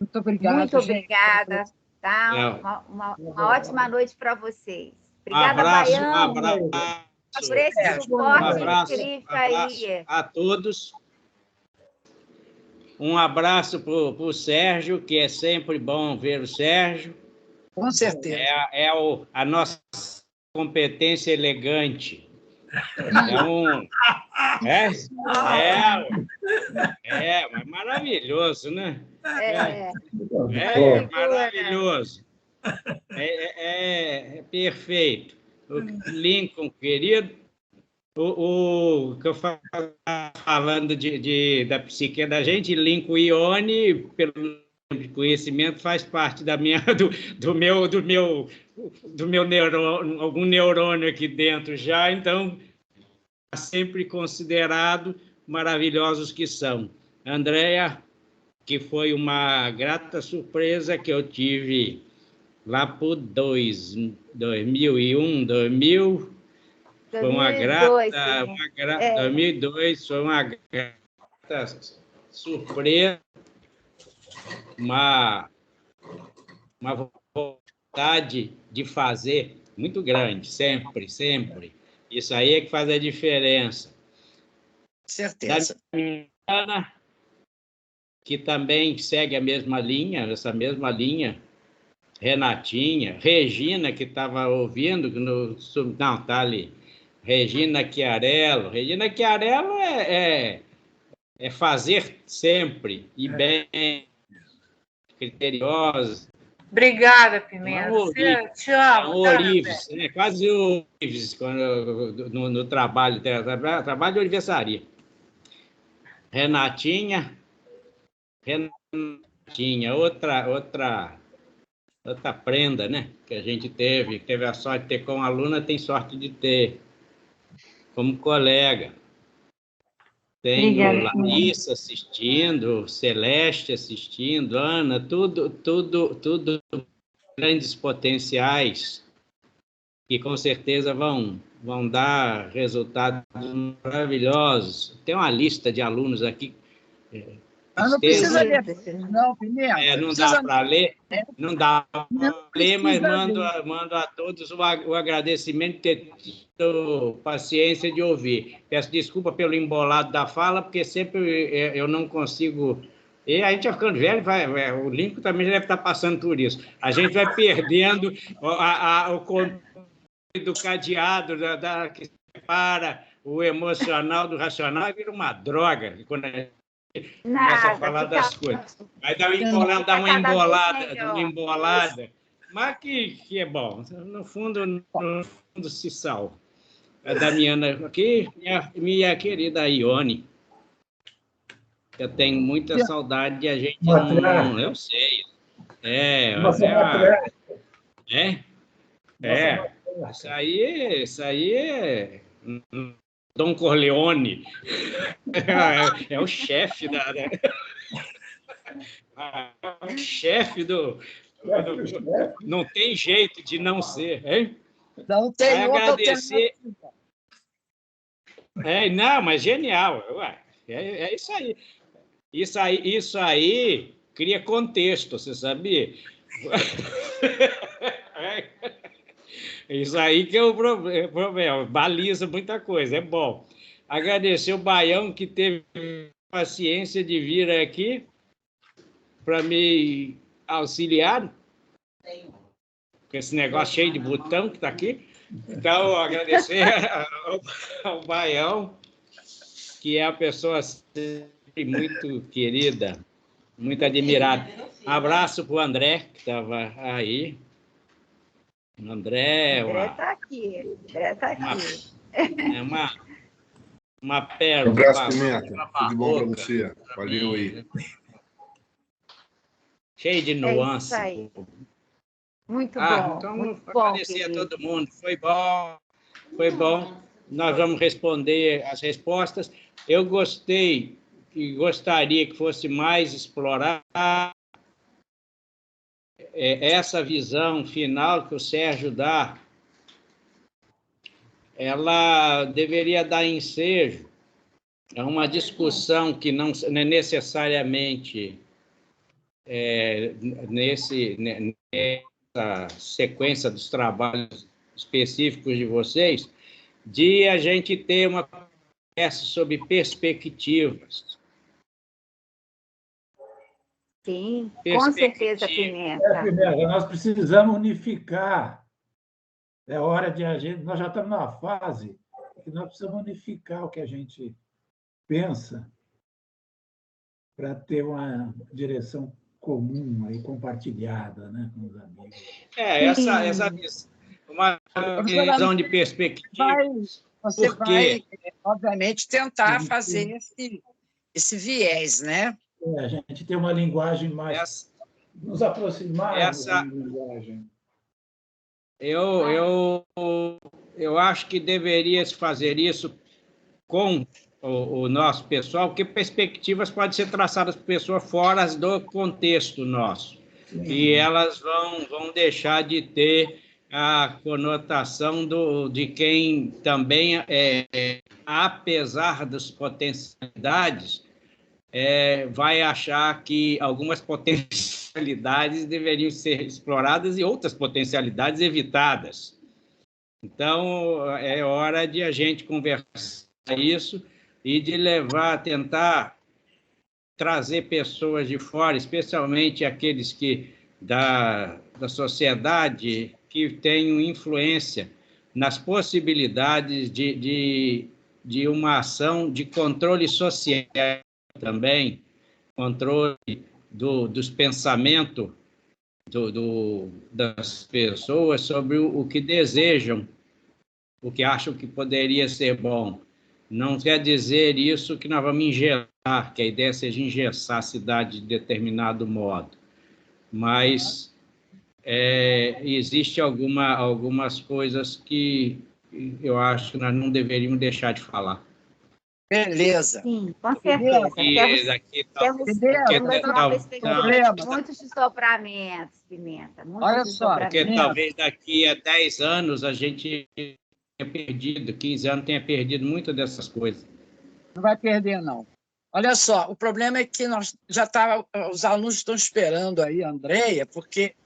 Muito obrigada. Muito obrigada. Tá? Uma ótima noite para vocês. Obrigada, Baião. Por esse suporte incrível aí. A todos. Um abraço para o Sérgio, que é sempre bom ver o Sérgio. Com certeza. A nossa competência elegante. Mas maravilhoso, né? É maravilhoso. É perfeito. O Lincoln, querido, o que eu falo falando da psique da gente, Lincoln Ione, pelo conhecimento, faz parte da minha, do meu neurônio, algum neurônio aqui dentro já, então, sempre considerado maravilhosos que são. Andréa, que foi uma grata surpresa que eu tive lá por 2001, 2000, foi uma grata, 2002 foi uma grata surpresa, uma vontade de fazer muito grande, sempre, sempre. Isso aí é que faz a diferença. Certeza. Ana, que também segue a mesma linha, essa mesma linha, Renatinha, Regina, que estava ouvindo, não, está ali, Regina Chiarello. Regina Chiarello é fazer sempre, e bem, criteriosa. Obrigada, Pimenta. Te amo. O Orives, quase o Orives, quando, no trabalho dela, trabalho de aniversaria. Renatinha, outra prenda, né? Que a gente teve a sorte de ter como aluna, tem sorte de ter como colega. Tem Larissa assistindo, Celeste assistindo, Ana, tudo grandes potenciais que com certeza vão dar resultados maravilhosos. Tem uma lista de alunos aqui. Não precisa ler, não, Pimenta. Não dá para ler, mas mando a todos o agradecimento de ter tido paciência de ouvir. Peço desculpa pelo embolado da fala, porque sempre eu não consigo. E a gente vai ficando velho, o Lincoln também já deve estar passando por isso. A gente vai perdendo o controle do cadeado, que separa o emocional do racional, e vira uma droga quando a gente começa a falar das coisas. Vai dar uma embolada, mas que é bom. No fundo se salva. A Damiana aqui, minha querida Ione. Eu tenho muita saudade de a gente não... Eu sei. Isso aí é Dom Corleone. É o chefe o chefe do... Não tem jeito de não ser, hein? Não tem agradecer. Não, mas genial. É isso aí. Isso aí cria contexto, você sabia? Isso aí que é o problema. Baliza muita coisa, é bom. Agradecer o Baião, que teve paciência de vir aqui para me auxiliar com esse negócio cheio de botão que está aqui. Então, agradecer ao Baião, que é a pessoa muito querida, muito admirada. Abraço para o André, que estava aí. André está aqui. É uma pérola. Um abraço, Pimenta. Tudo de bom para você. Valeu aí. Cheio de nuances. É isso aí. Muito bom. Então, muito agradecer bom, a todo mundo. Foi bom. Nós vamos responder as respostas. Eu gostei e gostaria que fosse mais explorar essa visão final que o Sérgio dá. Ela deveria dar ensejo a uma discussão que não é necessariamente nessa sequência dos trabalhos específicos de vocês, de a gente ter uma conversa sobre perspectivas. Sim, com certeza, Pimenta. Pimenta, nós precisamos unificar. É hora de a gente... Nós já estamos numa fase que nós precisamos unificar o que a gente pensa para ter uma direção comum aí, compartilhada, né, com os amigos. Uma visão de perspectiva. Você vai, obviamente, tentar fazer esse viés, né? A gente tem uma linguagem mais... nos aproximarmos da linguagem. Eu acho que deveria se fazer isso com o nosso pessoal, porque perspectivas podem ser traçadas por pessoas fora do contexto nosso. Sim. E elas vão deixar de ter a conotação de quem também, apesar das potencialidades, vai achar que algumas potencialidades deveriam ser exploradas e outras potencialidades evitadas. Então, é hora de a gente conversar isso e de tentar trazer pessoas de fora, especialmente aqueles que da sociedade que tenham influência nas possibilidades de uma ação de controle social também, controle dos pensamentos das pessoas sobre o que desejam, o que acham que poderia ser bom. Não quer dizer isso que nós vamos engessar, que a ideia seja engessar a cidade de determinado modo, mas existe algumas coisas que eu acho que nós não deveríamos deixar de falar. Beleza. Sim, com certeza. Temos muitos desdobramentos, Pimenta. Olha só, porque talvez daqui a 10 anos a gente tenha perdido, 15 anos tenha perdido muitas dessas coisas. Não vai perder, não. Olha só, o problema é que os alunos estão esperando aí, a Andreia, porque